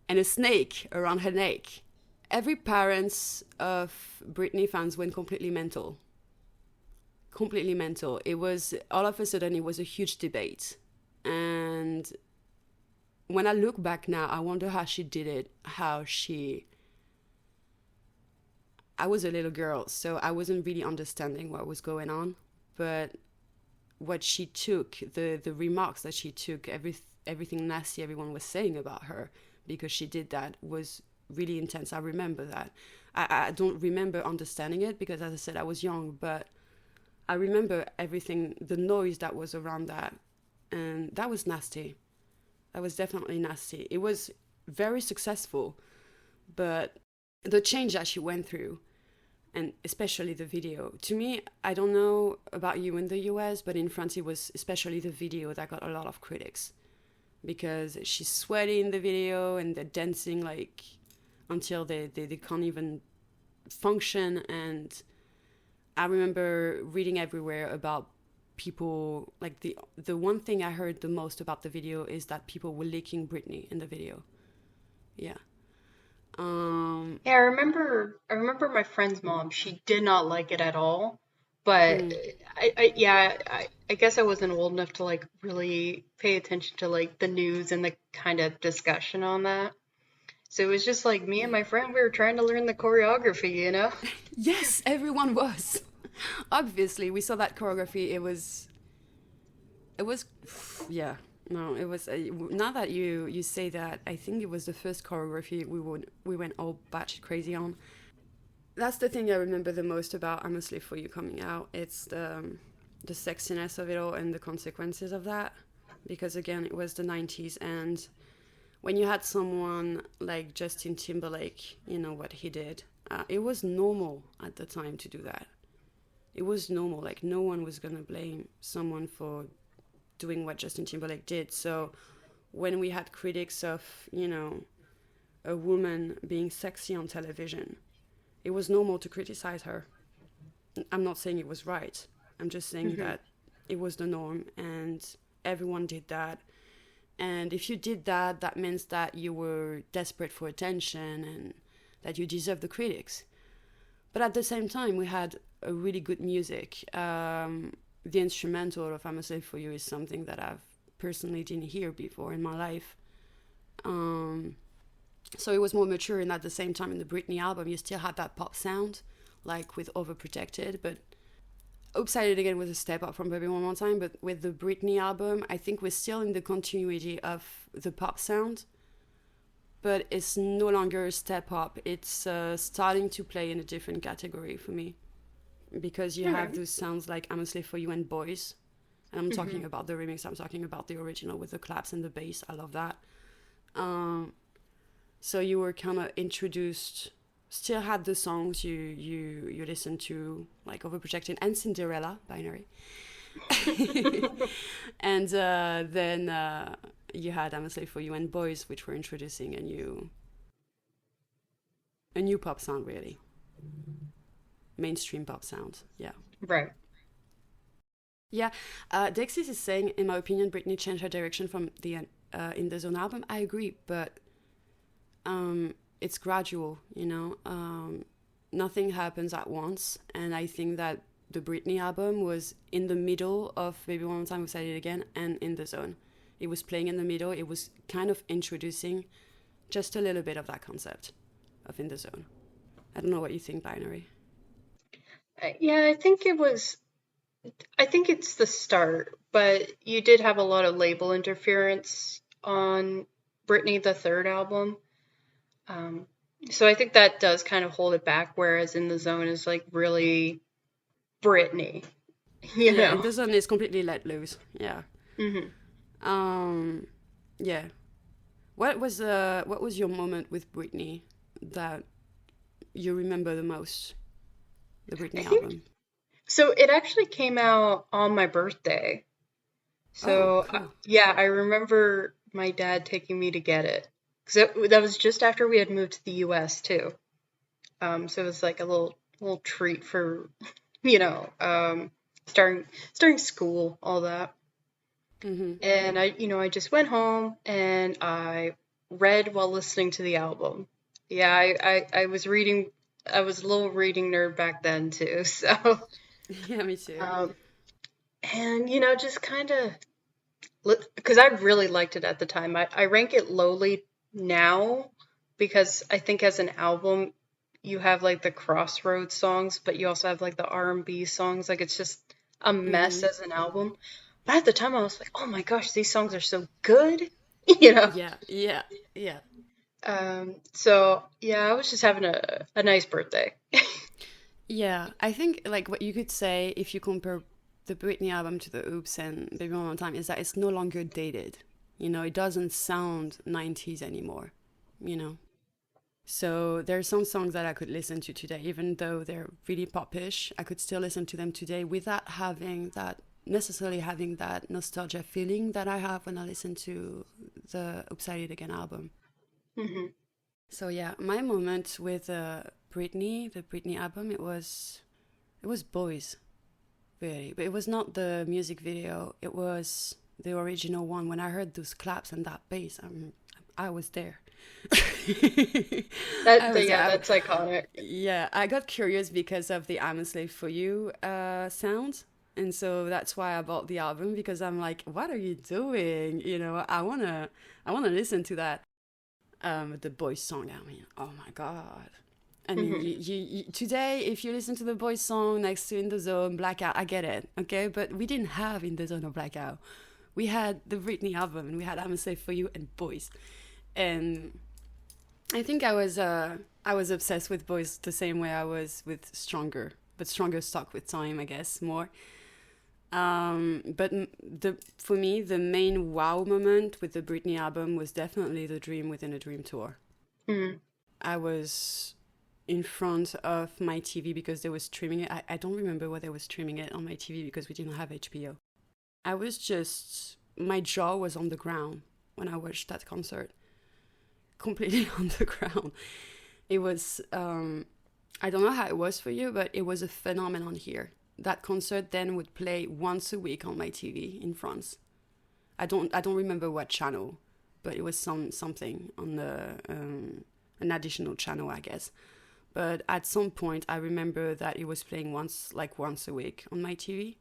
and a snake around her neck, every parents of Britney fans went completely mental. Completely mental. It was, all of a sudden, it was a huge debate. And when I look back now, I wonder how she did it, I was a little girl, so I wasn't really understanding what was going on. But what she took, the remarks that she took, everything nasty everyone was saying about her, because she did that, was really intense. I remember that. I don't remember understanding it because, as I said, I was young, but I remember everything, the noise that was around that, and that was nasty. That was definitely nasty. It was very successful, but the change that she went through, and especially the video, to me, I don't know about you in the US, but in France it was especially the video that got a lot of critics, because she's sweaty in the video and they're dancing like until they can't even function. And I remember reading everywhere about people, like the one thing I heard the most about the video is that people were licking Britney in the video. Yeah. Yeah, I remember my friend's mom. She did not like it at all. But Mm, I guess I wasn't old enough to like really pay attention to like the news and the kind of discussion on that. So it was just like me and yeah. my friend, we were trying to learn the choreography, you know? Yes, everyone was. Obviously, we saw that choreography. It was, yeah. No, it was. Now that you say that, I think it was the first choreography we went all batch crazy on. That's the thing I remember the most about I'm a Slave for You coming out. It's the sexiness of it all and the consequences of that. Because again, it was the 90s, and when you had someone like Justin Timberlake, you know what he did. It was normal at the time to do that. It was normal. Like, no one was gonna blame someone for doing what Justin Timberlake did. So when we had critics of, a woman being sexy on television, it was normal to criticize her. I'm not saying it was right. I'm just saying Hmm. that it was the norm, and everyone did that. And if you did that, that means that you were desperate for attention and that you deserve the critics. But at the same time, we had a really good music. The instrumental of I'm a Slave for You is something that I've personally didn't hear before in my life. Um, so it was more mature, and at the same time, in the Britney album, you still had that pop sound, like with Overprotected. But Oops, I Did It Again was a step up from Baby One More Time. But with the Britney album, I think we're still in the continuity of the pop sound, but it's no longer a step up. It's starting to play in a different category for me, because you All have right. those sounds like I'm a Slave for You and Boys. And I'm Hmm. talking about the remix, I'm talking about the original with the claps and the bass. I love that. Um, so you were kind of introduced, still had the songs you listen to, like Overprotected and Cinderella, Binary. And then you had I'm a Slave for You and Boys, which were introducing a new pop sound, really. Mainstream pop sound. Yeah. Right. Yeah, Dexys is saying, in my opinion, Britney changed her direction from the In the Zone album. I agree, but it's gradual, nothing happens at once, and I think that the Britney album was in the middle of Baby One More Time, We Said It Again, and In the Zone. It was playing in the middle. It was kind of introducing just a little bit of that concept of In the Zone. I don't know what you think, Binary. Yeah, I think it's the start, but you did have a lot of label interference on Britney, the third album. Um, so I think that does kind of hold it back, whereas In the Zone is like really Britney, you Yeah, know? In the Zone is completely let loose. Yeah. Hmm. Um, yeah. What was your moment with Britney that you remember the most, the I Britney think album? so. It actually came out on my birthday. Oh, So, cool. yeah, I remember my dad taking me to get it. Because that was just after we had moved to the US too. So it was like a little treat for, you know, starting school, all that. Mm-hmm. And I just went home and I read while listening to the album. Yeah, I was reading, I was a little reading nerd back then too. So, Yeah, me too. um, and just kind of, because I really liked it at the time. I rank it lowly now because I think as an album, you have like the Crossroads songs, but you also have like the R&B songs. Like it's just a mess Mm-hmm. as an album. But at the time, I was like, oh my gosh, these songs are so good, you know. Yeah, yeah, yeah. So yeah, I was just having a nice birthday. Yeah, I think like what you could say if you compare the Britney album to the Oops and Baby One More Time is that it's no longer dated. You know, it doesn't sound 90s anymore, you know. So there's some songs that I could listen to today, even though they're really popish. I could still listen to them today without having that necessarily having that nostalgia feeling that I have when I listen to the Upside It Again album. Hmm. So yeah, my moment with Britney, the Britney album, it was Boys, really, but it was not the music video. It was the original one. When I heard those claps and that bass, I was there. I was Yeah, there. that's iconic. Yeah, I got curious because of the "I'm a Slave for You" sound, and so that's why I bought the album because I'm like, what are you doing? You know, I wanna listen to that. The boys song. I mean, oh my god. I mean, Hmm. today, if you listen to the boys song next to In the Zone, Blackout, I get it, okay? But we didn't have In the Zone or Blackout. We had the Britney album, and we had I'm a Slave for You and Boys. And I think I was obsessed with Boys the same way I was with Stronger, but Stronger stuck with time, I guess, more. But for me, the main wow moment with the Britney album was definitely the Dream Within a Dream tour. Hmm. I was in front of my TV because they were streaming it. I don't remember where they were streaming it on my TV because we didn't have HBO. I was just, my jaw was on the ground when I watched that concert, completely on the ground. It was, I don't know how it was for you, but it was a phenomenon here. That concert then would play once a week on my TV in France. I don't remember what channel, but it was something on the an additional channel, I guess. But at some point, I remember that it was playing once a week on my TV.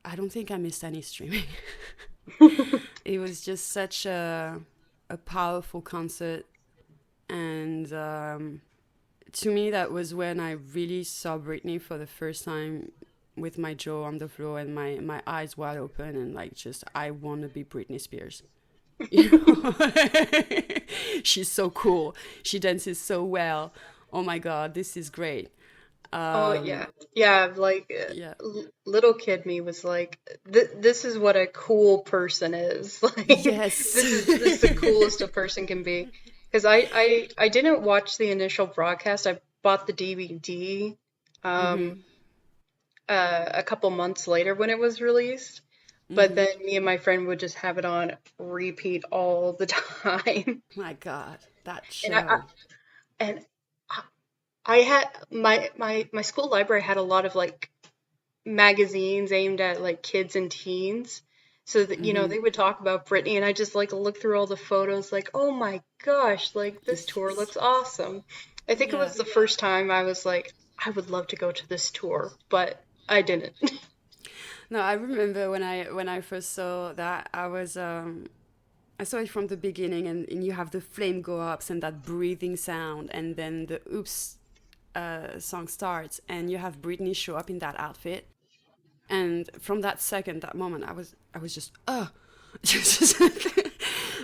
I don't think I missed any streaming. It was just such a powerful concert, and to me, that was when I really saw Britney for the first time with my jaw on the floor and my eyes wide open and like just I want to be Britney Spears. You know? She's so cool. She dances so well. Oh my god, this is great. Oh Um, yeah, yeah. Like yeah. little kid me was like, "This is what a cool person is. Like, Yes. this is the coolest a person can be." Because I didn't watch the initial broadcast. I bought the DVD um, Mhm. a couple months later when it was released. But Mhm. then me and my friend would just have it on repeat all the time. My god, that And I show. and I had my school library had a lot of like magazines aimed at like kids and teens. So that Mhm. they would talk about Britney and I just like look through all the photos like, "Oh my gosh, like this tour Yes. looks awesome." I think it Yeah. was the first time I was like, I would love to go to this tour, but I didn't. No, I remember when I first saw that I saw it from the beginning, and you have the flame go ups and that breathing sound, and then the oops song starts, and you have Britney show up in that outfit, and from that second, that moment, I was just just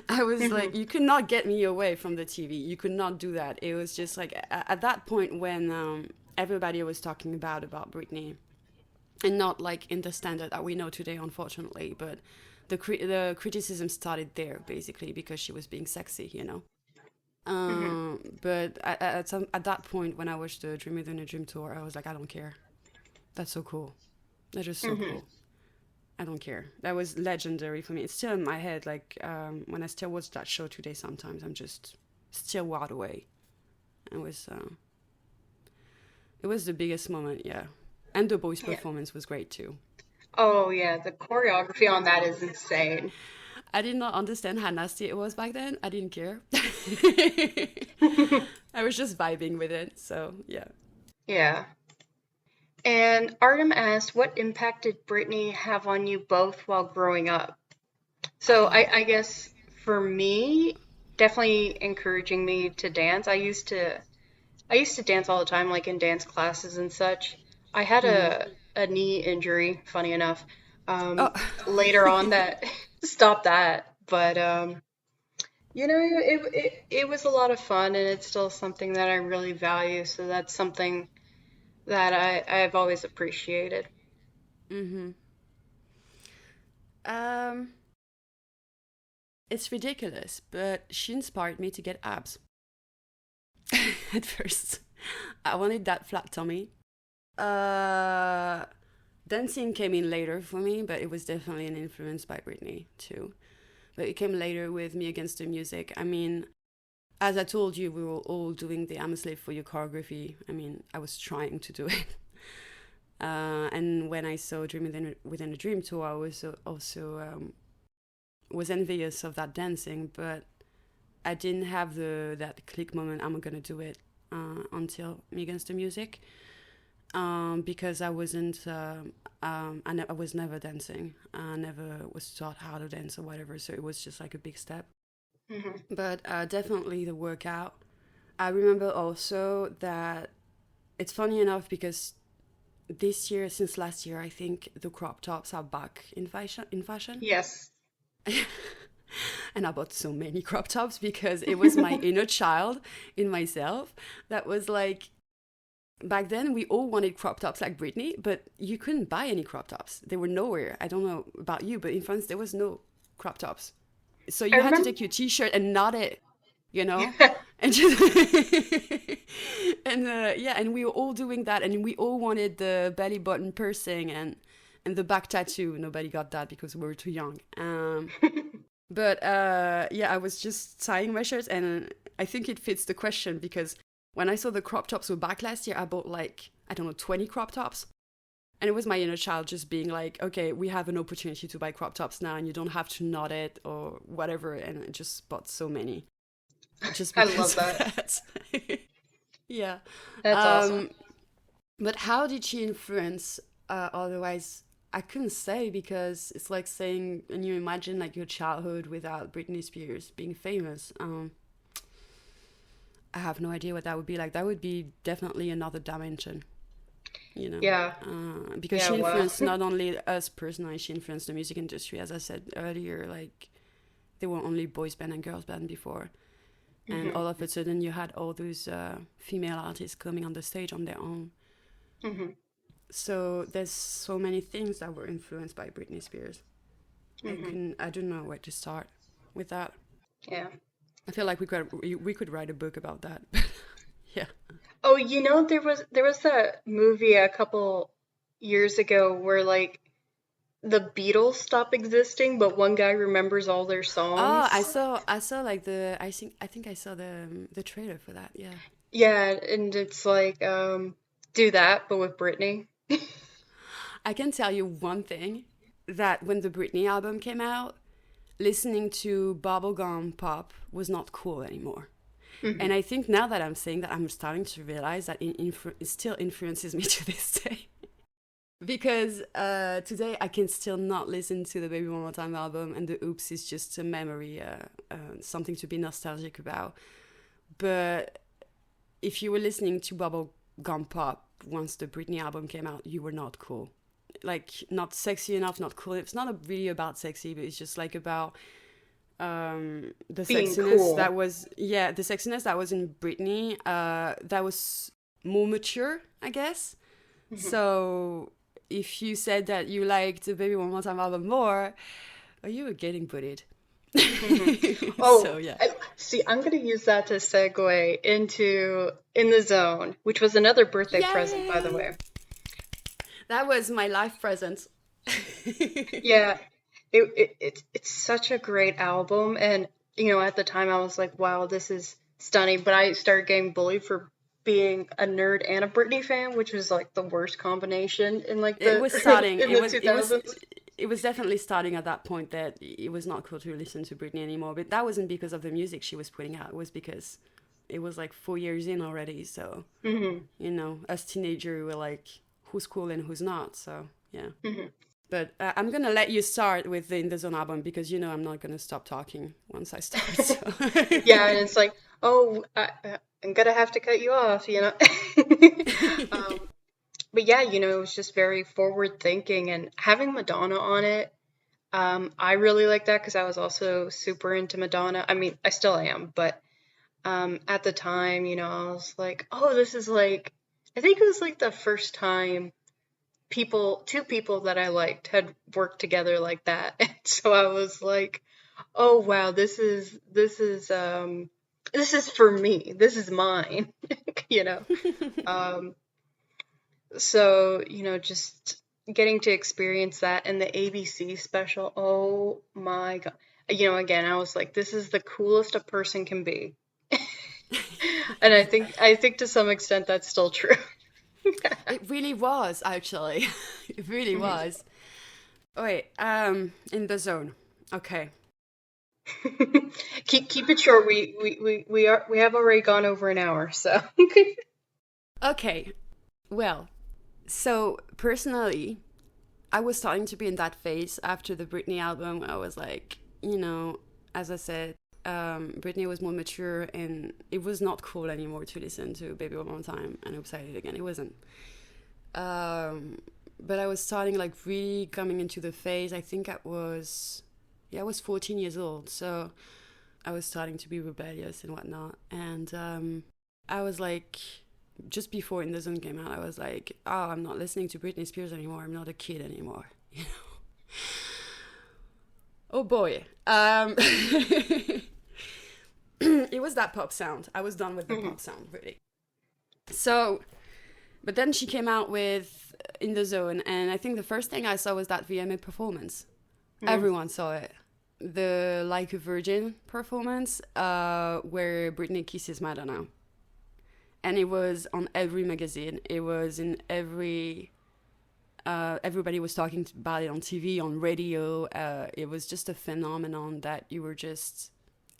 I was like, Hmm. you could not get me away from the TV. You could not do that. It was just like at that point when everybody was talking about Britney, and not like in the standard that we know today, unfortunately, but the criticism started there basically because she was being sexy, you know. Hmm. But at that point, when I watched the Dream Within a Dream tour, I was like, I don't care. That's so cool. That's just so Hmm. cool. I don't care. That was legendary for me. It's still in my head. Like when I still watch that show today, sometimes I'm just still wide away. It was the biggest moment, yeah. And the boys' Yeah. performance was great too. Oh yeah, the choreography on that is insane. I did not understand how nasty it was back then. I didn't care. I was just vibing with it. So yeah. Yeah. And Artem asked, what impact did Britney have on you both while growing up? So I guess for me, definitely encouraging me to dance. I used to dance all the time, like in dance classes and such. I had Mm-hmm. a knee injury, funny enough, Oh, later on that stopped that. But it was a lot of fun, and it's still something that I really value. So that's something that I've always appreciated. mm-hmm. Um, it's ridiculous, but she inspired me to get abs. At first, I wanted that flat tummy. Uh, Dancing came in later for me, but it was definitely an influence by Britney too. But it came later with Me Against the Music. I mean, as I told you, we were all doing the I'm a Slave for You choreography. I mean, I was trying to do it. And when I saw Dream Within a Dream tour, I was also was envious of that dancing, but I didn't have that click moment. I'm gonna do it until Me Against the Music, because I wasn't. I was never dancing. I never was taught how to dance or whatever. So it was just like a big step. Hmm. But definitely the workout. I remember also that it's funny enough because this year, since last year, I think the crop tops are back in fashion. In fashion, Yes. and I bought so many crop tops because it was my inner child in myself that was like, back then we all wanted crop tops like Britney, but you couldn't buy any crop tops. They were nowhere. I don't know about you, but in France there was no crop tops. So I you had to remember. take your t-shirt and knot it, you know? Yeah. And just and yeah, and we were all doing that, and we all wanted the belly button piercing and the back tattoo. Nobody got that because we were too young. But yeah, I was just tying my shirts, and I think it fits the question because when I saw the crop tops were back last year, I bought like, I don't know, 20 crop tops. And it was my inner child just being like, okay, we have an opportunity to buy crop tops now, and you don't have to knot it or whatever. And I just bought so many just I love because of that. that. Yeah. That's awesome. Um, but how did she influence? Otherwise, I couldn't say because it's like saying, and you imagine like your childhood without Britney Spears being famous. I have no idea what that would be like. That would be definitely another dimension, you know, Yeah. because Yeah. she Wow. influenced not only us personally, she influenced the music industry. As I said earlier, like there were only boys band and girls band before, and Hmm. all of a sudden you had all those female artists coming on the stage on their own. Hmm. So there's so many things that were influenced by Britney Spears. Hmm. I don't know where to start with that. Yeah. I feel like we could write a book about that. Yeah. Oh, there was that movie a couple years ago where like the Beatles stop existing, but one guy remembers all their Oh, songs. I saw like I think I saw the trailer for that. Yeah. Yeah, and it's like do that, but with Britney. I can tell you one thing, that when the Britney album came out, listening to bubblegum pop was not cool anymore. Hmm. And I think now that I'm saying that, I'm starting to realize that it still influences me to this day. Because today I can still not listen to the Baby One More Time album, and the Oops is just a memory, something to be nostalgic about. But if you were listening to bubblegum pop once the Britney album came out, you were not cool. Like, not sexy enough, not cool. It's not really about sexy, but it's just like about the Being sexiness that cool. was, yeah, the sexiness that was in Britney, that was more mature, I guess. Hmm. So if you said that you liked the Baby One More Time album more, you were getting bullied. Hmm. So Oh, yeah. See, I'm going to use that to segue into In the Zone, which was another birthday present, by the Yay! way. That was my life present. Yeah, it's such a great album, and at the time I was like, wow, this is stunning. But I started getting bullied for being a nerd and a Britney fan, which was like the worst combination in like It the was starting. in the 2000s. It was definitely starting at that point that it was not cool to listen to Britney anymore. But that wasn't because of the music she was putting out. It was because it was like 4 years in already. So Hmm. as teenager, we were like, who's cool and who's not. So yeah. Hmm. But I'm gonna let you start with the In the Zone album because I'm not gonna stop talking once I start. So. Yeah, and it's like, oh, I'm gonna have to cut you off. um, but yeah, it was just very forward thinking, and having Madonna on it. I really like that because I was also super into Madonna. I mean, I still am, but at the time, I was like, oh, this is like, I think it was like the first time two people that I liked had worked together like that. And so I was like, oh wow, this is for me. This is mine, you know. Um, so, just getting to experience that and the ABC special. Oh my God. Again, I was like, this is the coolest a person can be. And I think to some extent that's still true. It really was, actually. It really was. Oh, wait, In the Zone. Okay. Keep it short. We have already gone over an hour, so. Okay. Well, so personally, I was starting to be in that phase after the Britney album. I was like, as I said, Britney was more mature and it was not cool anymore to listen to Baby One More Time and Upside It Again. It wasn't. But I was starting like really coming into the phase. I think I was 14 years old. So I was starting to be rebellious and whatnot. And I was like, just before In the Zone came out, I was like, oh, I'm not listening to Britney Spears anymore. I'm not a kid anymore. Oh boy. It was that pop sound. I was done with the pop sound, really. So, but then she came out with In the Zone, and I think the first thing I saw was that VMA performance. Everyone saw it. The Like a Virgin performance, where Britney kisses Madonna. And it was on every magazine. It was in everybody was talking about it on TV, on radio. It was just a phenomenon that you were just...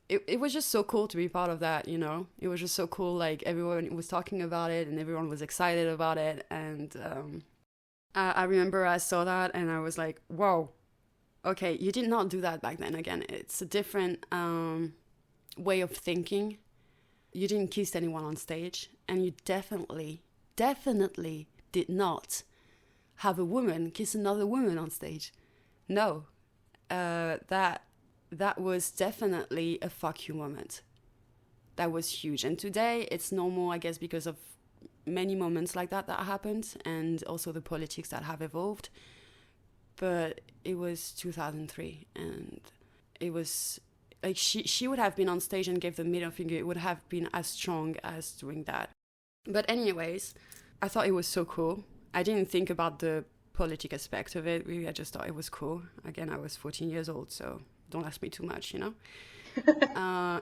It was just so cool to be part of that, It was just so cool, like, everyone was talking about it and everyone was excited about it. And I remember I saw that and I was like, whoa, okay, you did not do that back then. Again, it's a different way of thinking. You didn't kiss anyone on stage, and you definitely did not have a woman kiss another woman on stage. No, that was definitely a fuck you moment. That was huge, and today it's normal, I guess, because of many moments like that happened, and also the politics that have evolved. But it was 2003, and it was... like she would have been on stage and gave the middle finger, it would have been as strong as doing that. But anyways, I thought it was so cool. I didn't think about the politic aspect of it, really. I just thought it was cool. Again, I was 14 years old, so don't ask me too much, uh,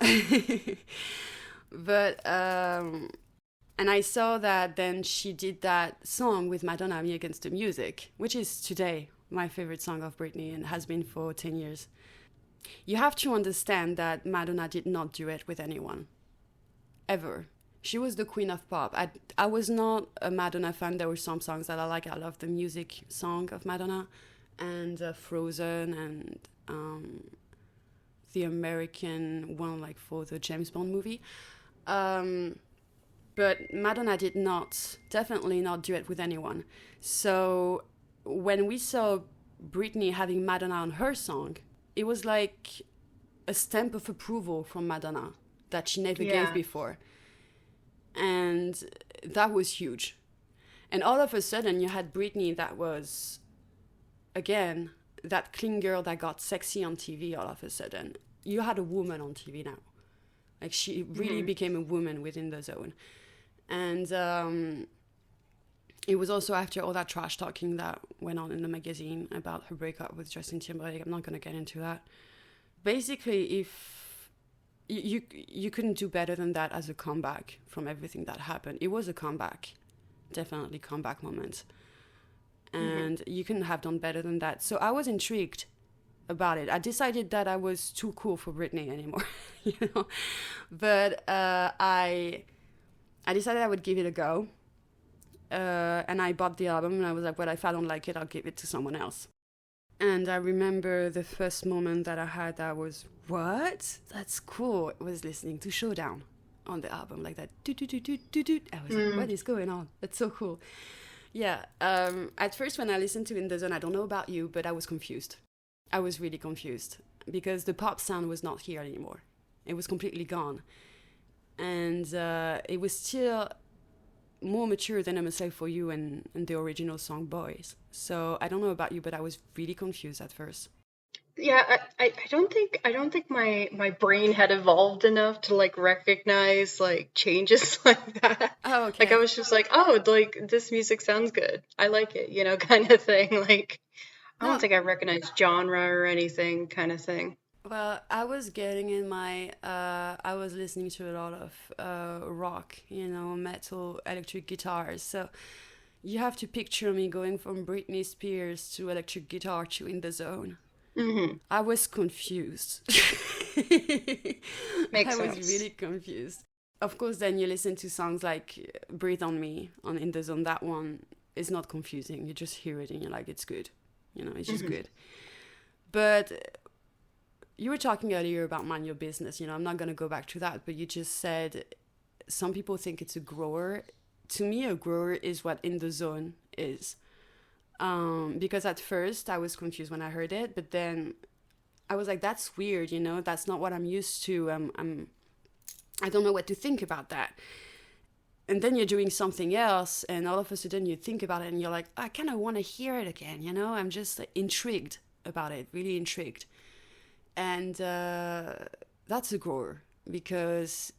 but and I saw that then she did that song with Madonna, Me Against the Music, which is today my favorite song of Britney and has been for 10 years. You have to understand that Madonna did not do it with anyone. Ever. She was the queen of pop. I was not a Madonna fan. There were some songs that I like. I love the music song of Madonna and Frozen and the American one, like for the James Bond movie. But Madonna did definitely not do it with anyone. So when we saw Britney having Madonna on her song, it was like a stamp of approval from Madonna that she never gave before. And that was huge. And all of a sudden, you had Britney that was, again, that clean girl that got sexy on TV all of a sudden. You had a woman on TV now. Like she really became a woman within the zone. And it was also after all that trash talking that went on in the magazine about her breakup with Justin Timberlake. I'm not going to get into that. Basically, if you couldn't do better than that as a comeback from everything that happened. It was a comeback, definitely comeback moment. And you couldn't have done better than that. So I was intrigued about it. I decided that I was too cool for Britney anymore, you know. But I decided I would give it a go. And I bought the album, and I was like, well, if I don't like it, I'll give it to someone else. And I remember the first moment that I had, I was, what? That's cool. I was listening to Showdown on the album, like that. I was like, what is going on? That's so cool. Yeah. At first, when I listened to In the Zone, I don't know about you, but I was confused. I was really confused because the pop sound was not here anymore. It was completely gone. And it was still more mature than I'm a Slave for You and the original song Boys. So I don't know about you, but I was really confused at first. Yeah, I don't think my brain had evolved enough to like recognize like changes like that. Oh, Like I okay. was just like, oh, like this music sounds good. I like it, you know, kind of thing. Like I don't No, think I recognized genre or anything kind of thing. well, I was getting in my, I was listening to a lot of rock, you know, metal, electric guitars. So you have to picture me going from Britney Spears to electric guitar to In the Zone. Hmm. I was confused. I Makes was sense. really confused. Of course, then you listen to songs like Breathe on Me on In the Zone. That one is not confusing. You just hear it and you're like, it's good. You know, it's just Hmm. good. But you were talking earlier about mind your business. You know, I'm not going to go back to that, but you just said some people think it's a grower. To me, a grower is what In the Zone is. Because at first I was confused when I heard it, but then I was like, that's weird, you know, that's not what I'm used to. I don't know what to think about that. And then you're doing something else, and all of a sudden you think about it, and you're like, I kind of want to hear it again, you know? I'm just like, intrigued about it, really intrigued. And that's a grower because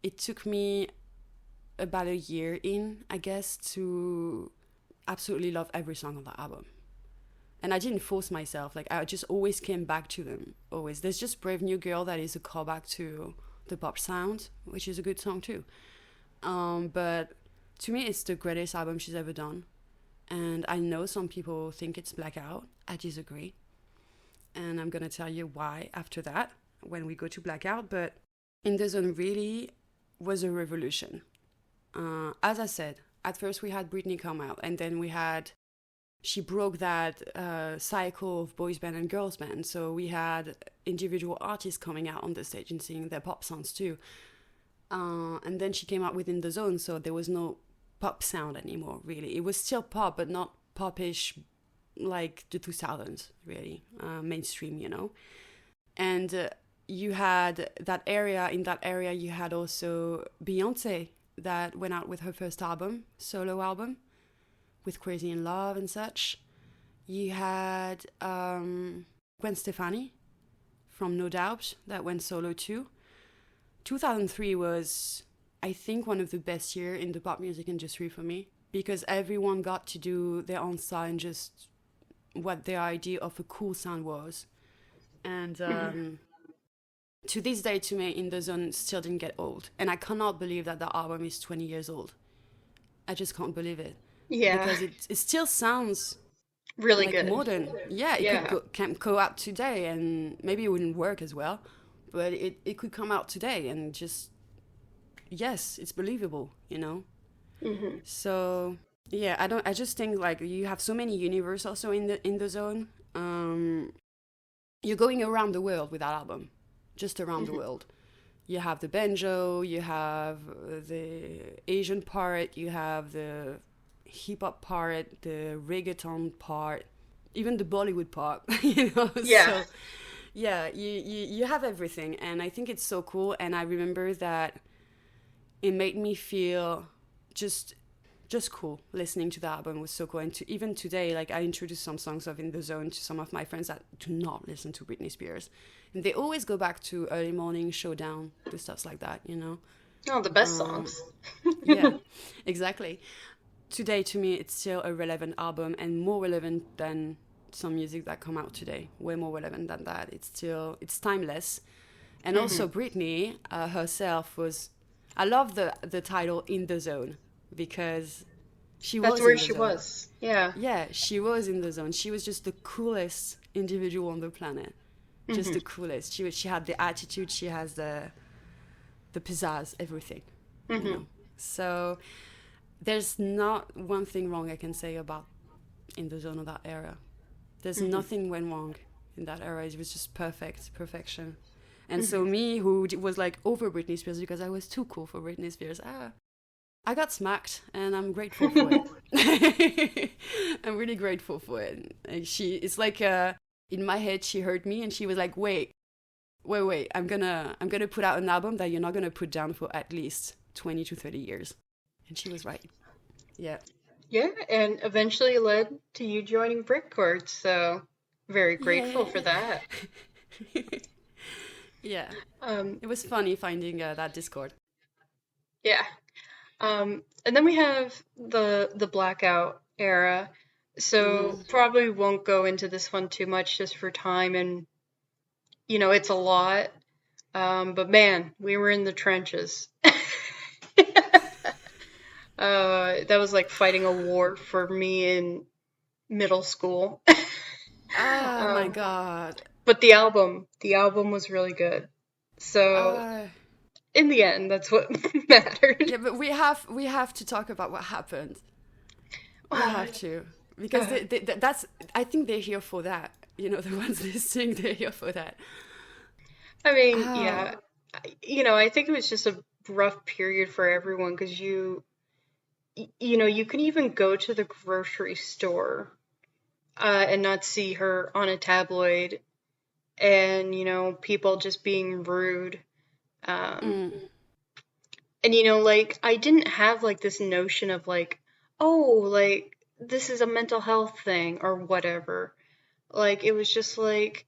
it took me about a year in, I guess, to absolutely love every song on the album. And I didn't force myself. Like, I just always came back to them. Always. There's just Brave New Girl that is a callback to the pop sound, which is a good song too. But to me, it's the greatest album she's ever done. And I know some people think it's Blackout. I disagree. And I'm going to tell you why after that when we go to Blackout. But In the Zone really was a revolution. As I said, at first we had Britney come out, and then she broke that cycle of boys band and girls band. So we had individual artists coming out on the stage and singing their pop songs too. And then she came out with In the Zone, so there was no pop sound anymore, really. It was still pop, but not popish like the 2000s, really. Mainstream, you know. And you had that area, in that area you had also Beyonce that went out with her first album, solo album, with Crazy in Love and such. You had Gwen Stefani from No Doubt that went solo too. 2003 was, I think, one of the best years in the pop music industry for me because everyone got to do their own style and just what their idea of a cool sound was. And to this day, to me, In the Zone still didn't get old. And I cannot believe that the album is 20 years old. I just can't believe it Yeah, because it still sounds really like good. modern. Yeah, it Yeah. can go out today and maybe it wouldn't work as well, but it could come out today and just, yes, it's believable, you know? Hmm. So yeah, I just think like you have so many universe also in the zone. You're going around the world with that album, just around the Hmm. world. You have the banjo, you have the Asian part, you have the hip hop part, the reggaeton part, even the Bollywood part, you know. Yeah. So yeah, you have everything, and I think it's so cool. And I remember that it made me feel just just cool. Listening to the album was so cool. And even today, like I introduced some songs of In the Zone to some of my friends that do not listen to Britney Spears. And they always go back to Early Morning, Showdown, to stuff like that, you know? Oh, the best Um, songs. yeah, exactly. Today, to me, it's still a relevant album and more relevant than some music that come out today. Way more relevant than that. It's timeless. And also Britney herself was, I love the title In the Zone because she That's was where in the she zone. was. Yeah. Yeah, she was in the zone. She was just the coolest individual on the planet. Just Hmm. the coolest. She had the attitude, she has the pizzazz, everything, you Hmm. know. So there's not one thing wrong I can say about In the Zone of that era. There's Hmm. nothing went wrong in that era. It was just perfection. And so Hmm. me, who was like over Britney Spears because I was too cool for Britney Spears, I got smacked, and I'm grateful for it. I'm really grateful for it. Like it's like in my head, she heard me, and she was like, wait. I'm gonna put out an album that you're not gonna put down for at least 20 to 30 years." And she was right. Yeah. Yeah, and eventually led to you joining Britcord, so very grateful for Yay. that. Yeah. Um, It was funny finding that Discord. yeah. And then we have the blackout era. So Hmm. probably won't go into this one too much just for time and it's a lot. But man, we were in the trenches. That was like fighting a war for me in middle school. Oh my Um, god. but the album was really good. So Uh, in the end, that's what mattered. yeah, but we have to talk about what happened. We Uh, have to because that's I think they're here for that. You know, the ones listening, they're here for that. I mean, Oh. yeah, I think it was just a rough period for everyone because you can even go to the grocery store and not see her on a tabloid, and people just being rude. Um, Mm. and like I didn't have like this notion of like, oh, like this is a mental health thing or whatever. Like it was just like,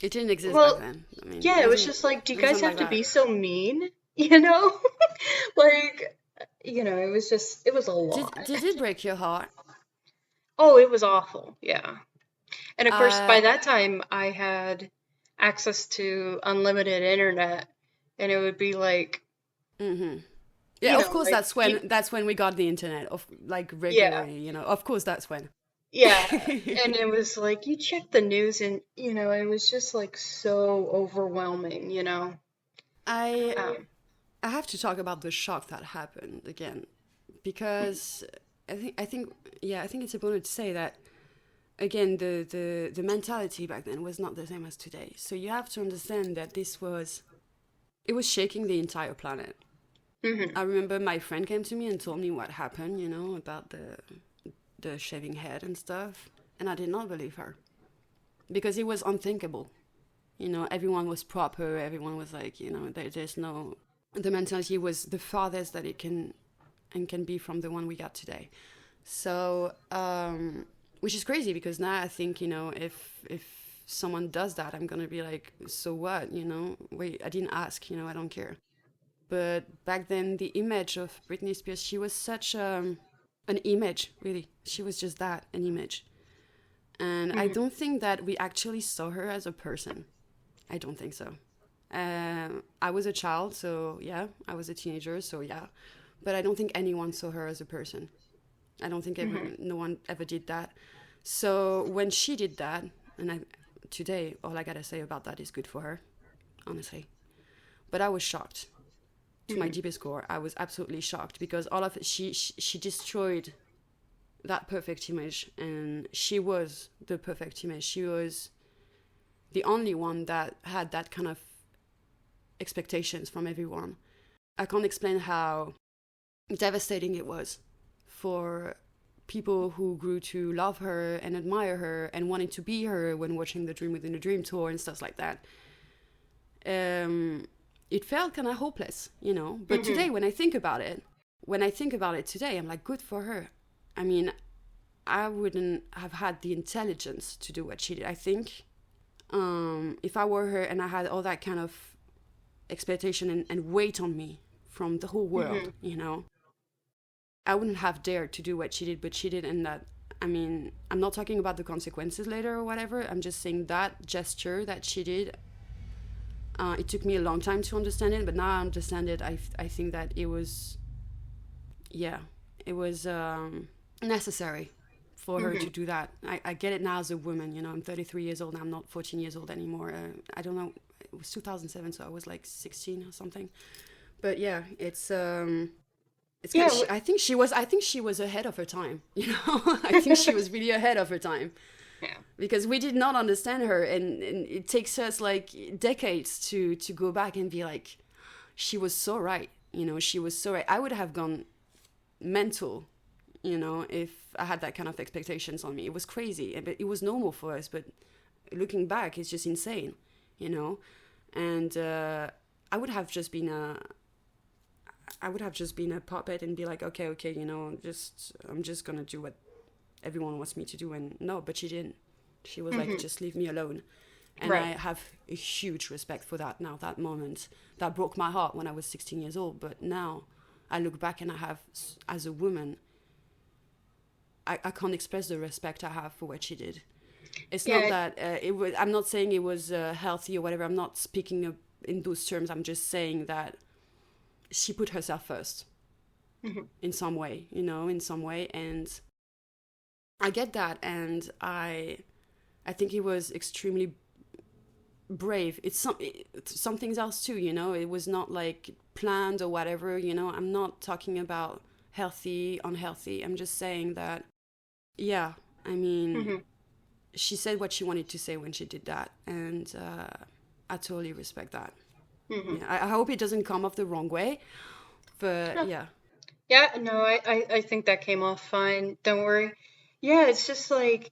It didn't exist back well, then. I mean, yeah, it was just like, do you it guys wasn't have like to that. be so mean? You know? Like, it was a lot. Did it break your heart? Oh, it was awful. Yeah. And of course, by Uh, that time, I had access to unlimited internet, and it would be like, mm-hmm. Yeah, of course like, that's when we got the internet of like yeah, regularly, you know. Of course that's when. yeah. And it was like, you check the news, and, it was just like so overwhelming. I Um, I have to talk about the shock that happened again because I think yeah, I think it's important to say that again the mentality back then was not the same as today. So you have to understand that it was shaking the entire planet. mhm, I remember my friend came to me and told me what happened, you know, about the shaving head and stuff, and I did not believe her because it was unthinkable. You know, everyone was proper, everyone was like, you know, there's no the mentality was the farthest that it can be from the one we got today. So, which is crazy because now I think, you know, if someone does that, I'm gonna be like, so what? You know, wait, I didn't ask. You know, I don't care. But back then, the image of Britney Spears, she was such an image, really. She was just that, an image. And I mhm, don't think that we actually saw her as a person. I don't think so. I was a child, so yeah. I was a teenager, so yeah. But I don't think anyone saw her as a person. I don't think mhm, no one ever did that. So when she did that, and today all I gotta say about that is good for her, honestly. But I was shocked to my mhm, deepest core. I was absolutely shocked because all of it, she destroyed that perfect image, and she was the perfect image. She was the only one that had that kind of expectations from everyone. I can't explain how devastating it was for people who grew to love her and admire her and wanted to be her when watching the Dream Within a Dream tour and stuff like that. Um, it felt kind of hopeless, you know. But mhm. today, when I think about it, when I think about it today, I'm like, good for her. I mean, I wouldn't have had the intelligence to do what she did. I think if I were her and I had all that kind of expectation and weight on me from the whole Hmm. world, I wouldn't have dared to do what she did, but she did. And that, I mean, I'm not talking about the consequences later or whatever. I'm just saying that gesture that she did, it took me a long time to understand it, but now I understand it. I think that it was, yeah, it was necessary for her to Hmm. do that. I get it now as a woman. I'm 33 years old. I'm not 14 years old anymore. I don't know. It was 2007, so I was like 16 or something. But yeah, it's kind Yeah. of, I think she was ahead of her time. I think she was really ahead of her time Yeah. because we did not understand her, and it takes us like decades to go back and be like, she was so right. She was so right. I would have gone mental, if I had that kind of expectations on me. It was crazy, but it was normal for us. But looking back, it's just insane, you know. And I would have just been a puppet and be like, okay, just I'm just gonna do what everyone wants me to do. And no, but she didn't. She was like, Hmm. just leave me alone. And I Right. have a huge respect for that now. That moment that broke my heart when I was 16 years old, but now I look back and I have, as a woman, I can't express the respect I have for what she did. It's not Yeah. that it was. I'm not saying it was healthy or whatever. I'm not speaking in those terms. I'm just saying that she put herself first Hmm. in some way, in some way, and I get that, and I think it was extremely brave. It's something else too, It was not like planned or whatever, I'm not talking about healthy, unhealthy. I'm just saying that, yeah, I mean, Hmm. she said what she wanted to say when she did that, and I totally respect that. Hmm. Yeah, I hope it doesn't come off the wrong way, but No. yeah. Yeah. No, I think that came off fine. Don't worry. Yeah, it's just like,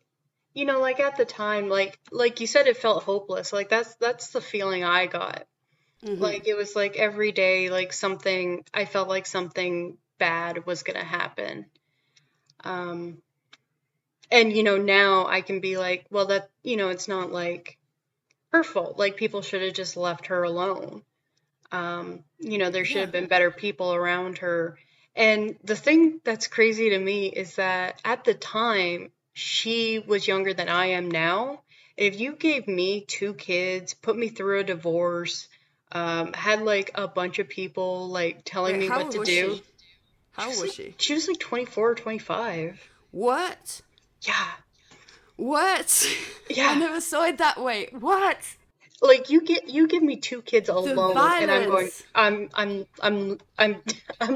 like at the time, like you said, it felt hopeless. Like that's the feeling I got. Mm-hmm. Like it was like every day, like I felt like something bad was gonna happen. Um, and now I can be like, well, it's not like her fault. Like people should have just left her alone. There should Yeah. have been better people around her. And the thing that's crazy to me is that at the time, she was younger than I am now. If you gave me two kids, put me through a divorce, had like a bunch of people like telling Wait, me how what old to was do, she? How old was she? she was like 24 or 25. What? Yeah. What? I Yeah. never saw it that way. What? Like you give me two kids The alone and I'm going violence. I'm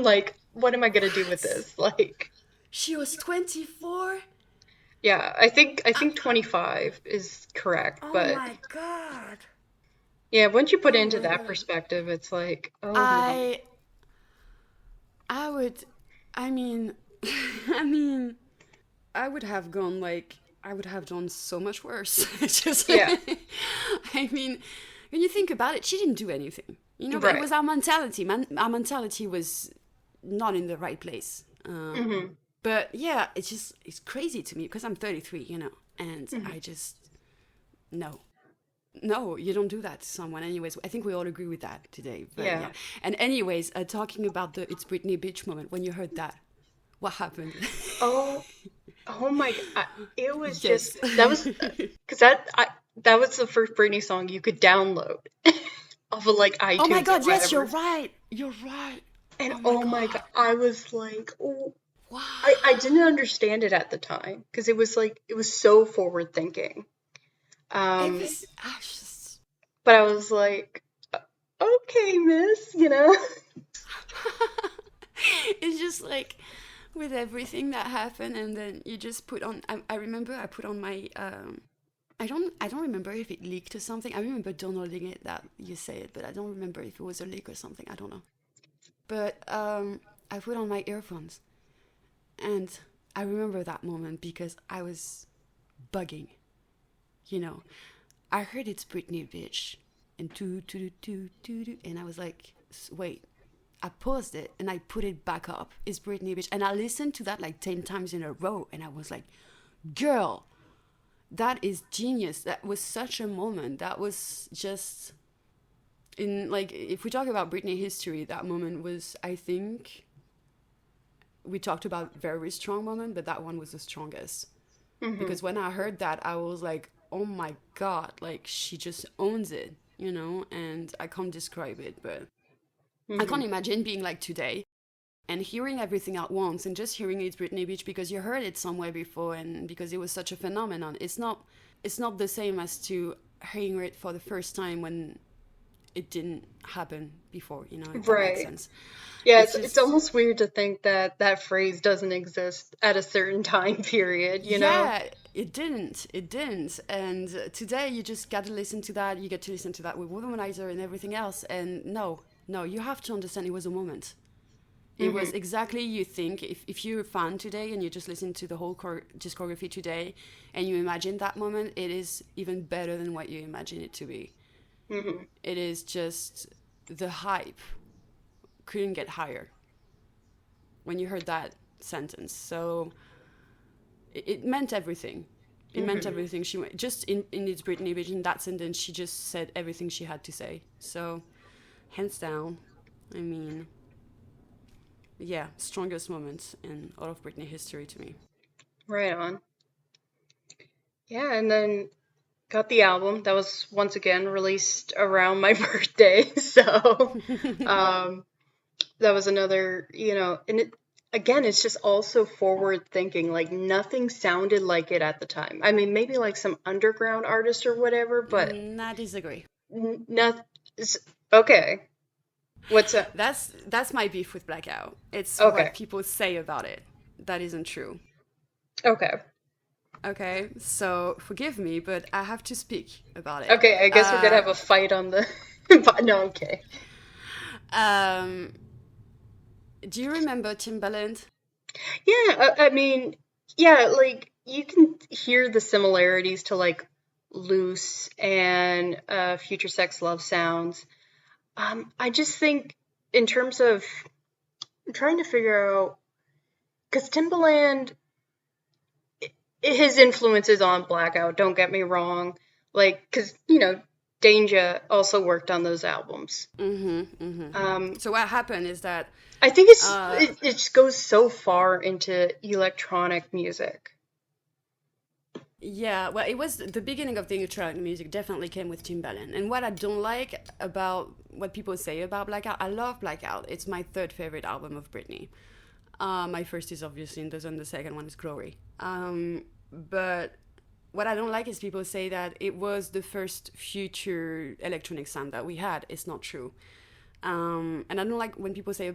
like, what am I gonna do with What? this? Like, She was 24? yeah, I think 25 is correct, Oh but my god. yeah, once you put it Oh into my that god. perspective, it's like, oh my. I I would I mean I mean I would have gone like I would have done so much worse. It's just Yeah, I mean, when you think about it, she didn't do anything. But it right. was our mentality. Our mentality was not in the right place. Hmm. But yeah, it's crazy to me because I'm 33, and Hmm. I just no. No, you don't do that to someone. Anyways, I think we all agree with that today. But Yeah. yeah. And anyways, talking about the It's Britney bitch moment, when you heard that, what happened? Oh, oh my God. It was just Yes. that was because that was the first Britney song you could download off of like Oh my iTunes or god, yes, you're whatever. right. You're right. And Oh my oh my God, god. I was like, oh, I Wow. didn't understand it at the time because it was like it was so forward thinking. It Um, was I just but I was like, okay, miss. it's just like with everything that happened and then you just put on I remember I put on my I don't remember if it leaked or something. I remember downloading it that you say it, but I don't remember if it was a leak or something. I don't know. But I put on my earphones and I remember that moment because I was bugging, you know. I heard It's Britney bitch and and I was like, wait, I paused it and I put it back up. It's Britney, bitch. And I listened to that like 10 times in a row. And I was like, girl, that is genius. That was such a moment. That was just in like, if we talk about Britney history, that moment was, I think, we talked about very strong moment, but that one was the strongest. Mm-hmm. Because when I heard that, I was like, oh my God, like she just owns it, you know? And I can't describe it, but I Mm-hmm. can't imagine being like today and hearing everything at once and just hearing it's Britney Beach because you heard it somewhere before and because it was such a phenomenon. It's not the same as to hearing it for the first time when it didn't happen before, you know, if that makes Right. sense. Yeah, It's it's just almost weird to think that that phrase doesn't exist at a certain time period, you know? yeah, it didn't and today you just got to listen to that, you get to listen to that with Womanizer and everything else, and no, you have to understand it was a moment. It Mm-hmm. was exactly you think if you're a fan today and you just listen to the whole discography today and you imagine that moment, it is even better than what you imagine it to be. Mm-hmm. It is just the hype couldn't get higher when you heard that sentence. So it meant everything. It meant Mm-hmm. everything. She just in its Britney Beach in that sentence, she just said everything she had to say. So hands down, I mean, yeah, strongest moment in all of Britney history to me. Right on. Yeah, and then got the album that was once again released around my birthday. So, um, that was another, and again, it's just also forward thinking. Like nothing sounded like it at the time. I mean, maybe like some underground artist or whatever, but I disagree. not. Okay. What's up? That's my beef with Blackout. It's what Okay. people say about it. That isn't true. Okay. Okay, so forgive me, but I have to speak about it. Okay. I guess we're gonna Uh, have a fight on the. No, okay. um, do you remember Timbaland? Yeah, I mean, yeah, like you can hear the similarities to like Loose and Future Sex Love Sounds. I just think in terms of I'm trying to figure out because Timbaland, his influences on Blackout. Don't get me wrong, like because Danja also worked on those albums. Mm-hmm, mm-hmm. Um, So what happened is that, I think uh, it just goes so far into electronic music. yeah, well, it was the beginning of the electronic music. Definitely came with Timbaland. And what I don't like about what people say about Blackout, I love Blackout. It's my third favorite album of Britney. My first is obviously In the Zone. The second one is Glory. But what I don't like is people say that it was the first future electronic sound that we had. It's not true. And I don't like when people say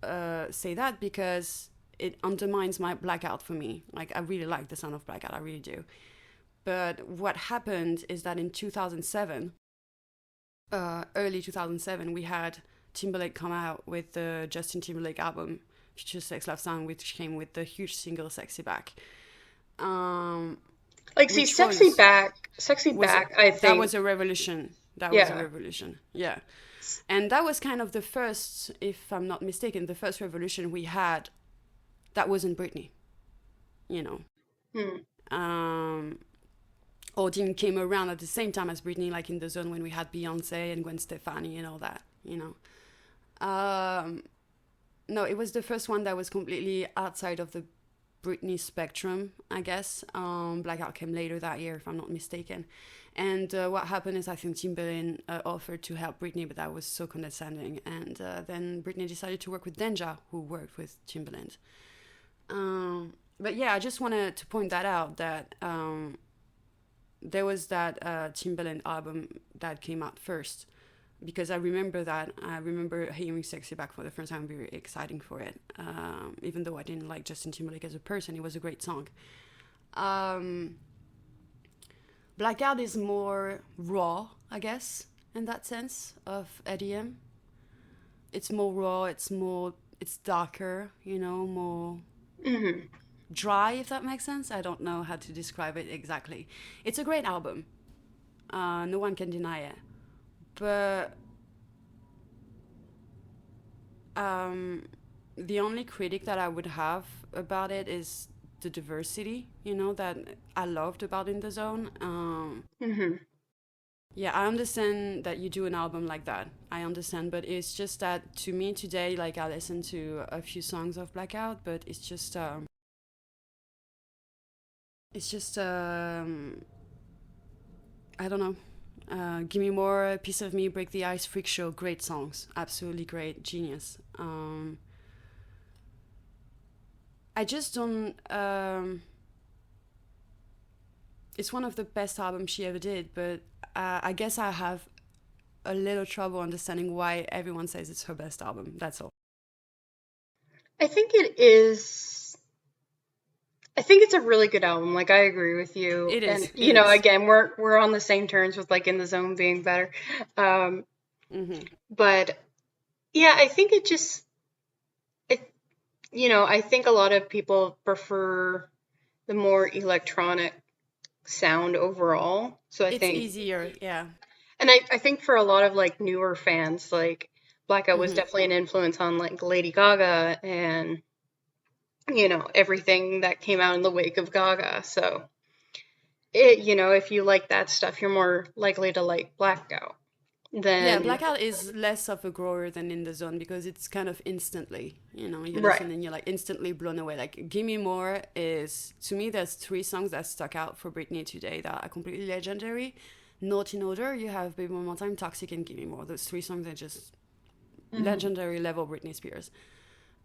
that because it undermines my Blackout for me. Like I really like the sound of Blackout, I really do. But what happened is that in 2007, early 2007, we had Timberlake come out with the Justin Timberlake album Future Sex Love Sound, which came with the huge single "Sexy Back," um, Like, see, which Sexy was a, Back, I that was think, a revolution. That was a yeah. revolution. Yeah. And that was kind of the first, if I'm not mistaken, the first revolution we had that wasn't Britney, you know. Hmm. Um, Odin came around at the same time as Britney, like in the zone when we had Beyonce and Gwen Stefani and all that, you know. No, it was the first one that was completely outside of the Britney spectrum, I guess. Blackout came later that year, if I'm not mistaken. And what happened is I think Timberlake offered to help Britney, but that was so condescending. And then Britney decided to work with Danja, who worked with Timberland. But yeah, I just wanted to point that out that there was that Timberland album that came out first because I remember that. I remember hearing Sexy Back for the first time, very exciting for it. Even though I didn't like Justin Timberlake as a person, it was a great song. Um, Blackout is more raw, I guess, in that sense of EDM. It's more raw, it's darker, you know, more Hmm. dry, if that makes sense. I don't know how to describe it exactly. It's a great album. No one can deny it. But um, the only critic that I would have about it is the diversity, that I loved about In the Zone. Hmm. Yeah, I understand that you do an album like that. I understand, but it's just that to me today, like I listened to a few songs of Blackout, but it's just I don't know. Give Me More, A Piece of Me, Break the Ice, Freak Show, great songs, absolutely great, genius. I just don't. It's one of the best albums she ever did, but I guess I have a little trouble understanding why everyone says it's her best album. That's all. I think it is. I think it's a really good album. Like I agree with you, It and is. It is. again, we're on the same terms with like In the Zone being better. Um, Mm-hmm. but yeah, I think it just, it, I think a lot of people prefer the more electronic sound overall. So I It's think, easier. Yeah. and I think for a lot of like newer fans, like Blackout was Mm-hmm. definitely an influence on like Lady Gaga and everything that came out in the wake of Gaga. So if you like that stuff, you're more likely to like Blackout Yeah, than Blackout is less of a grower than In the Zone because it's kind of instantly, you right. listen and you're like instantly blown away. Like Give Me More is, to me, there's three songs that stuck out for Britney today that are completely legendary. Not in order, you have Baby One More Time, Toxic, and Give Me More. Those three songs are just Hmm. legendary level Britney Spears.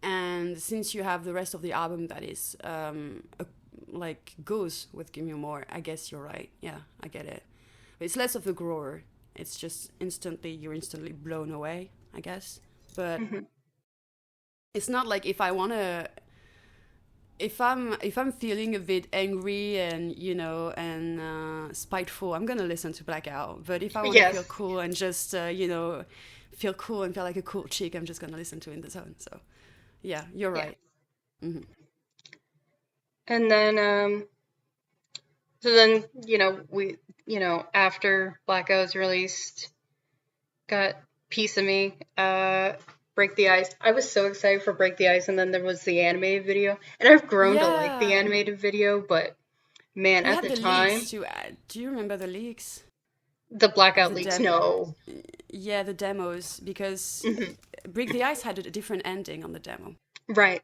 And since you have the rest of the album that is like goes with Give Me More, I guess you're right. Yeah, I get it. But it's less of a grower. It's just you're instantly blown away, I guess. But Hmm. it's not like if I'm feeling a bit angry and spiteful, I'm gonna listen to Blackout. But if I want to feel Yes. cool and just feel cool and feel like a cool chick, I'm just gonna listen to In the Zone. So yeah, you're Yeah. right. Hmm. And then so then we after Blackout was released, got Piece of Me, Break the Ice. I was so excited for Break the Ice, and then there was the animated video, and I've grown to like the Yeah, animated video, but man, we at had the the leaks time, too. Do you remember the leaks the of Blackout the leaks. dem? No. Yeah, the demos because Hmm. Break the Ice had a different ending on the demo. Right.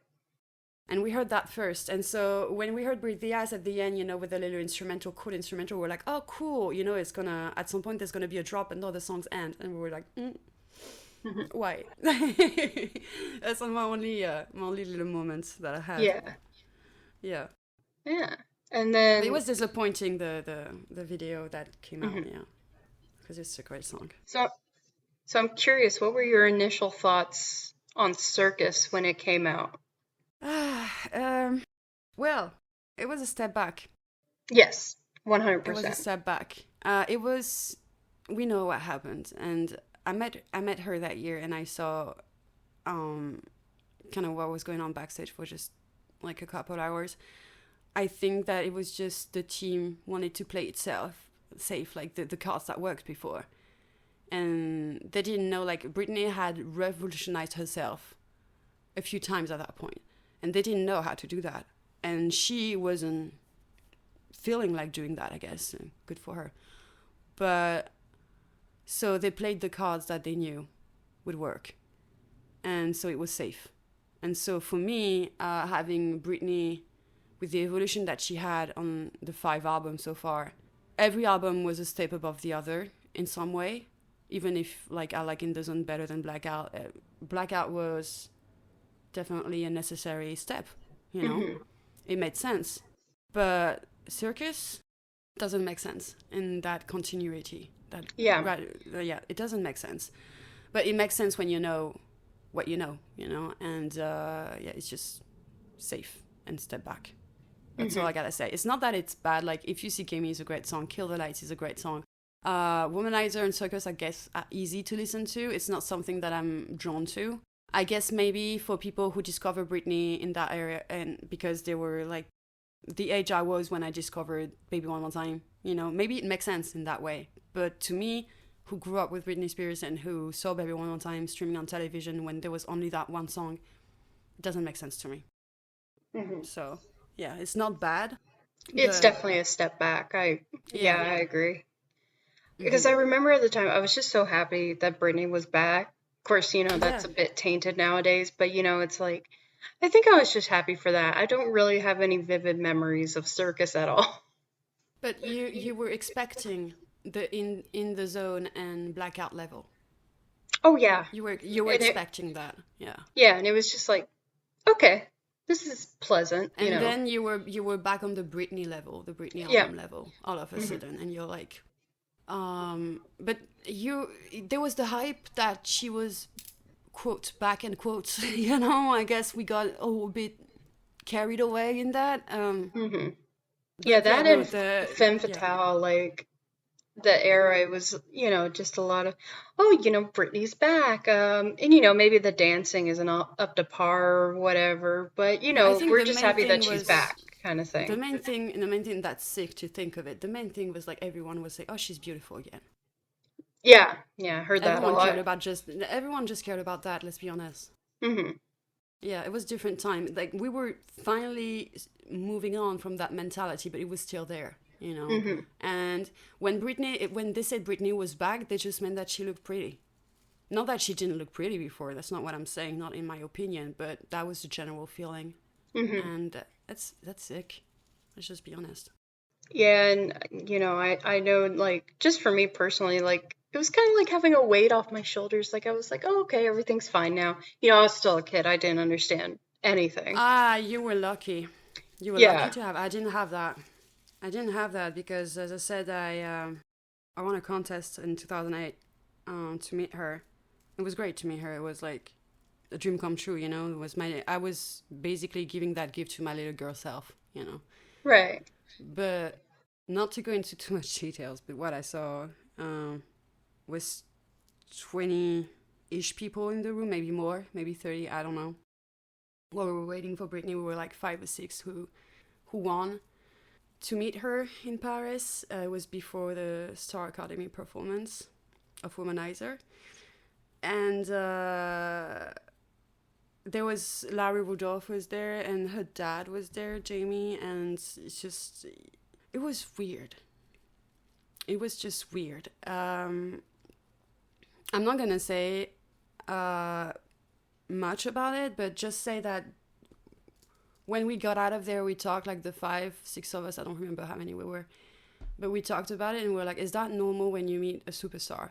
And we heard that first. And so when we heard Breathe the Ice at the end, with a little cool instrumental, we're like, oh, cool. It's gonna, at some point, there's gonna be a drop and all the songs end. And we were like, Hmm. why? That's my only little moments that I had. Yeah. Yeah. Yeah. And But it then, was disappointing, the video that came out, mhm. yeah. Because it's a great song. so so I'm curious, what were your initial thoughts on Circus when it came out? um, well, it was a step back. Yes, It was a 100%. step back. We know what happened, and I met her that year, and I saw, um, kind of what was going on backstage for just like a couple hours. I think that it was just the team wanted to play itself safe, like the cards that worked before, and they didn't know like Britney had revolutionized herself a few times at that point, and they didn't know how to do that, and she wasn't feeling like doing that. I guess good for her, but so they played the cards that they knew would work, and so it was safe. And so for me, having Britney with the evolution that she had on the 5 albums so far, every album was a step above the other in some way. Even if like I like In the Zone better than Blackout, Blackout was definitely a necessary step. You know, Hmm. it made sense, but Circus doesn't make sense in that continuity. That Yeah. right, yeah, it doesn't make sense. But it makes sense when you know what and yeah, it's just safe and step back. That's all Hmm. I gotta say. It's not that it's bad. Like If You See Me is a great song. Kill the Lights is a great song. Womanizer and Circus, I guess, are easy to listen to. It's not something that I'm drawn to. I guess maybe for people who discover Britney in that area, and because they were like the age I was when I discovered Baby One More Time, maybe it makes sense in that way. But to me, who grew up with Britney Spears and who saw Baby One More Time streaming on television when there was only that one song, it doesn't make sense to me. Hmm. So yeah, it's not bad, It's but definitely a step back. Yeah, yeah. I agree. Because Hmm. I remember at the time I was just so happy that Britney was back. Of course, Yeah. that's a bit tainted nowadays, but it's like I think I was just happy for that. I don't really have any vivid memories of Circus at all. But you were expecting the in the zone and blackout level. Oh yeah. You were And expecting that, yeah. it was just like, okay, this is And then you were back on the Britney level, the Britney Yeah. album level, all of a Hmm. sudden, and you're like, but you there was the hype that she was quote back in quotes, I guess we got a bit carried away in that. Hmm. Yeah, But yeah, that no, and the Femme yeah. Fatale, like the era, it was, just a lot of, oh, Britney's back. And, maybe the dancing isn't all up to par or whatever, but, No, I think we're the just main happy that thing she's was back, kind of thing. the main thing that's sick to think of it. The main thing was like everyone was like, "Oh, she's beautiful again." Yeah. Yeah. I heard that a lot. Everyone just cared about that. Let's be honest. Hmm. Yeah, it was different time. Like we were finally moving on from that mentality, but it was still there. Hmm. And when they said Britney was back, they just meant that she looked pretty. Not that she didn't look pretty before. That's not what I'm saying. Not in my opinion, but that was the general feeling. Hmm. And that's sick. Let's just be honest. Yeah. And, I know, like, just for me personally, like, it was kind of like having a weight off my shoulders. Like, I was like, oh, okay, everything's fine now. I was still a kid. I didn't understand anything. Ah, you were lucky. You were lucky Yeah. to have. I didn't have that. I didn't have that because, as I said, I won a contest in 2008 to meet her. It was great to meet her. It was like a dream come true. It was I was basically giving that gift to my little girl self. Right. But not to go into too much details, but what I saw was 20-ish people in the room, maybe more, maybe 30, I don't know. While we were waiting for Britney, we were like 5 or 6 who won to meet her in Paris. It was before the Star Academy performance of Womanizer. And there was Larry Rudolph was there, and her dad was there, Jamie, and it was weird. It was just weird. I'm not gonna say much about it, but just say that when we got out of there, we talked, like the 5, 6 of us. I don't remember how many we were, but we talked about it, and we were like, "Is that normal when you meet a superstar?"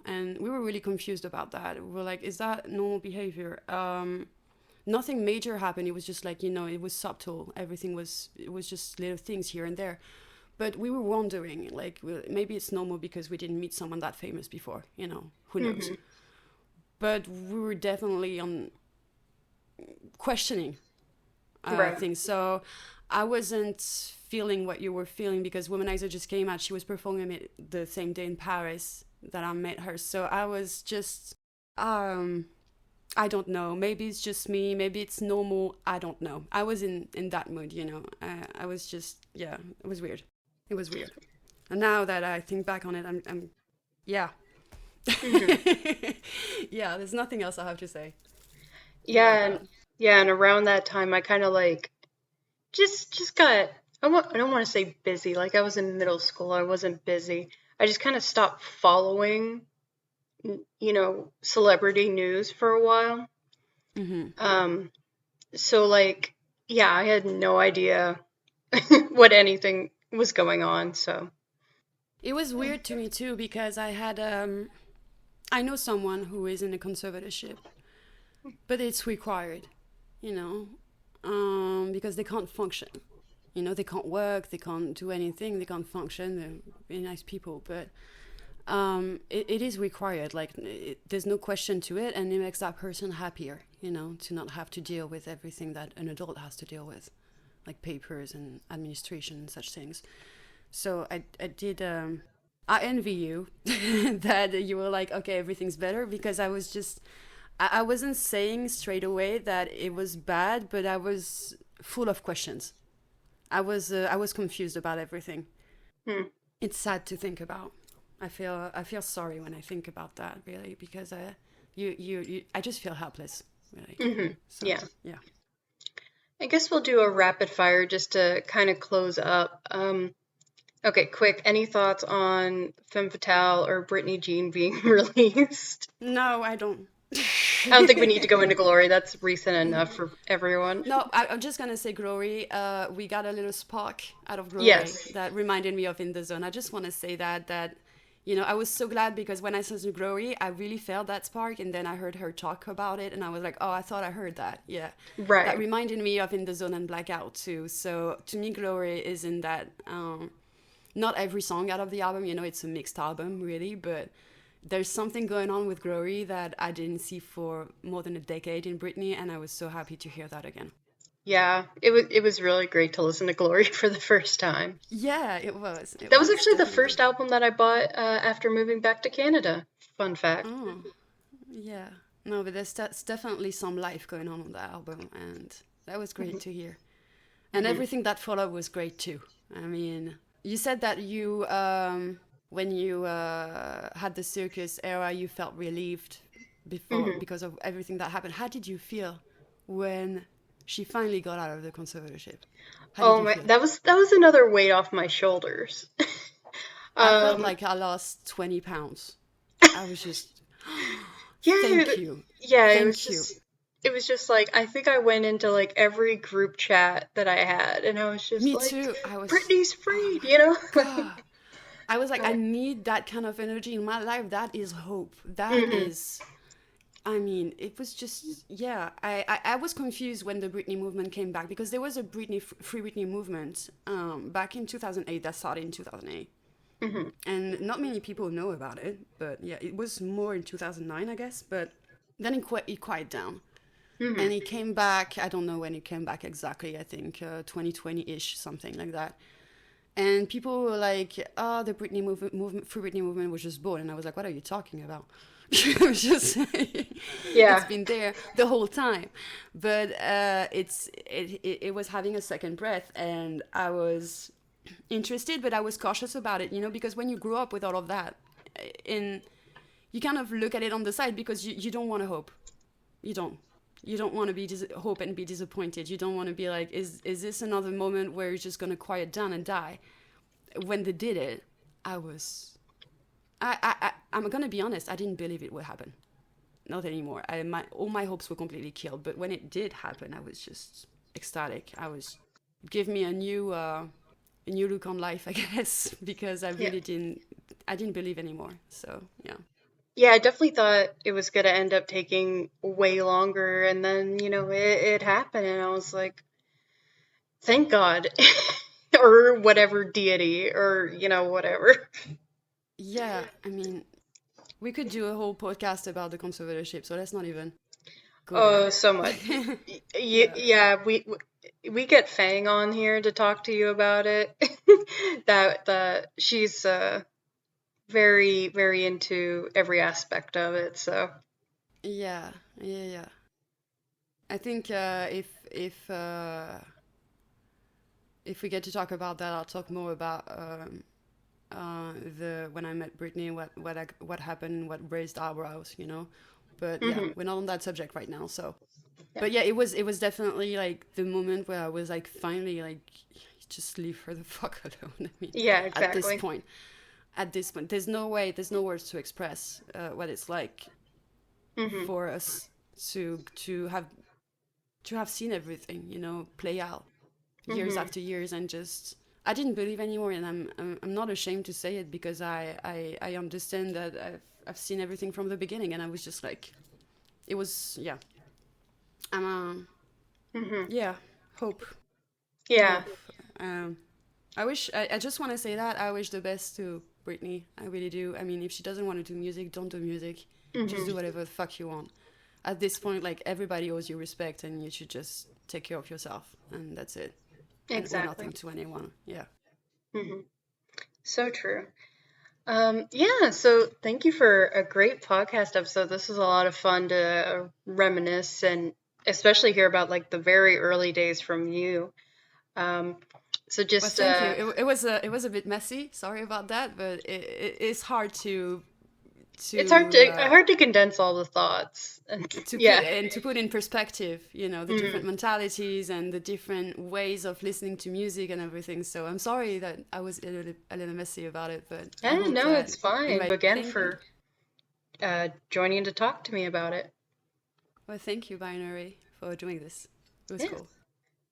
And we were really confused about that. We were like, "Is that normal behavior?" Nothing major happened. It was just like it was subtle. It was just little things here and there. But we were wondering, like, maybe it's normal because we didn't meet someone that famous before. Who knows? Hmm. But we were definitely on questioning Right. things. So I wasn't feeling what you were feeling because Womanizer just came out. She was performing it the same day in Paris that I met her. So I was just, I don't know. Maybe it's just me. Maybe it's normal. I don't know. I was in that mood. I was just, yeah, it was weird. It was weird. And now that I think back on it, I'm yeah. Hmm. Yeah, there's nothing else I have to say about Yeah, and that. yeah, and around that time, I kind of like just got. I don't want to say busy. Like I was in middle school, I wasn't busy. I just kind of stopped following, celebrity news for a while. Hmm. Um, so like, yeah, I had no idea what anything was going on. So, It was weird to me too because I know someone who is in a conservatorship, but it's required, you know, because they can't function. They can't work, they can't do anything, they can't function. They're very nice people, but it is required. Like, there's no question to it, and it makes that person happier, to not have to deal with everything that an adult has to deal with, like papers and administration and such things. So I did. I envy you that you were like, okay, everything's better because I wasn't saying straight away that it was bad, but I was full of questions. I was confused about everything. hmm. It's sad to think about. I feel sorry when I think about that, really, because I just feel helpless, really. So Yeah. yeah. I guess we'll do a rapid fire just to kind of close up. Okay, quick. Any thoughts on Femme Fatale or Britney Jean being released? No, I don't. I don't think we need to go into Glory. That's recent enough for everyone. No, I'm just gonna say Glory. We got a little spark out of Glory Yes. that reminded me of In the Zone. I just want to say that you know I was so glad because when I listened to Glory, I really felt that spark, and then I heard her talk about it, and I was like, oh, I thought I heard that. Yeah, that Right. reminded me of In the Zone and Blackout too. So to me, Glory is in that. Not every song out of the album, you know, it's a mixed album, really, but there's something going on with Glory that I didn't see for more than a decade in Britney, and I was so happy to hear that again. Yeah, it was really great to listen to Glory for the first time. Yeah, it was. It That was was actually the definitely. first album that I bought after moving back to Canada. Fun fact. Oh, yeah. No, but there's definitely some life going on that album, and that was great to hear. And Hmm. everything that followed was great too. I mean, you said that when you had the circus era, you felt relieved before Hmm. because of everything that happened. How did you feel when she finally got out of the conservatorship? How did Oh you my, feel? that was another weight off my shoulders. I felt Um, like I lost 20 pounds. I was just, yeah, thank you. yeah, Thank you. it was just like I think I went into like every group chat that I had, and I was just Me like, too. I was, Britney's oh freed, my you know? God. I was like, I But, need that kind of energy in my life. That is hope. That hmm. is, I mean, it was just, yeah. I was confused when the Britney movement came back because there was a Free Britney movement back in 2008 that started in 2008. Hmm. And not many people know about it, but yeah, it was more in 2009, I guess. But then it quieted down. Hmm. And it came back, I don't know when it came back exactly, I think 2020-ish, something like that. And people were like, "Oh, the Free Britney movement was just born," and I was like, "What are you talking about?" It was just, it's Yeah. been there the whole time, but it was having a second breath, and I was interested, but I was cautious about it, you know, because when you grew up with all of that, in you kind of look at it on the side because you don't want to hope, you don't. You don't want to be hope and be disappointed. You don't want to be like, is this another moment where it's just gonna quiet down and die? When they did it, I was. I'm gonna be honest. I didn't believe it would happen. Not anymore. All my hopes were completely killed. But when it did happen, I was just ecstatic. I was give me a new look on life, I guess, because I Yeah. really didn't. I didn't believe anymore. So yeah. Yeah, I definitely thought it was gonna end up taking way longer, and then, it happened, and I was like, thank God. Or whatever deity, or, whatever. Yeah. I mean, we could do a whole podcast about the conservatorship. So let's not even go there. Oh, so much. Yeah. Yeah, we get Fang on here to talk to you about it. That she's very very into every aspect of it. So, Yeah. Yeah. Yeah. I think if we get to talk about that, I'll talk more about the when I met Brittany, what happened, what raised eyebrows, you know. But yeah, hmm. we're not on that subject right now. So, Yeah, but yeah, it was definitely like the moment where I was like, finally, like, just leave her the fuck alone. I mean, yeah, at this exactly. point, there's no way, there's no words to express what it's like Hmm. for us to have seen everything, you know, play out years Hmm. after years, and just I didn't believe anymore, and I'm not ashamed to say it because I understand that I've seen everything from the beginning, and I was just like, it was, yeah, I'm Hmm. yeah, hope, Yeah. hope. Um, I just want to say that I wish the best to Britney. I really do. I mean, if she doesn't want to do music, don't do music. Just Hmm. do whatever the fuck you want. At this point, like, everybody owes you respect, and you should just take care of yourself, and that's it. And owe Exactly. nothing to anyone. Yeah. Hmm. So true. Yeah, so thank you for a great podcast episode. This was a lot of fun to reminisce and especially hear about like the very early days from you. Um, So Well, just thank you. It was a bit messy. Sorry about that, but it's hard it's to hard to condense all the thoughts. And yeah. to put in perspective, the different Mhm. mentalities and the different ways of listening to music and everything. So I'm sorry that I was a little messy about it, but I Yeah, hope no, that it's it fine. made Again thinking. for joining to talk to me about it. Well, thank you, Binary, for doing this. It was Yeah, cool.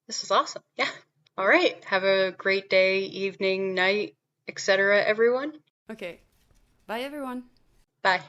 this is awesome. Yeah. All right. Have a great day, evening, night, etc., everyone. Okay, bye everyone. Bye.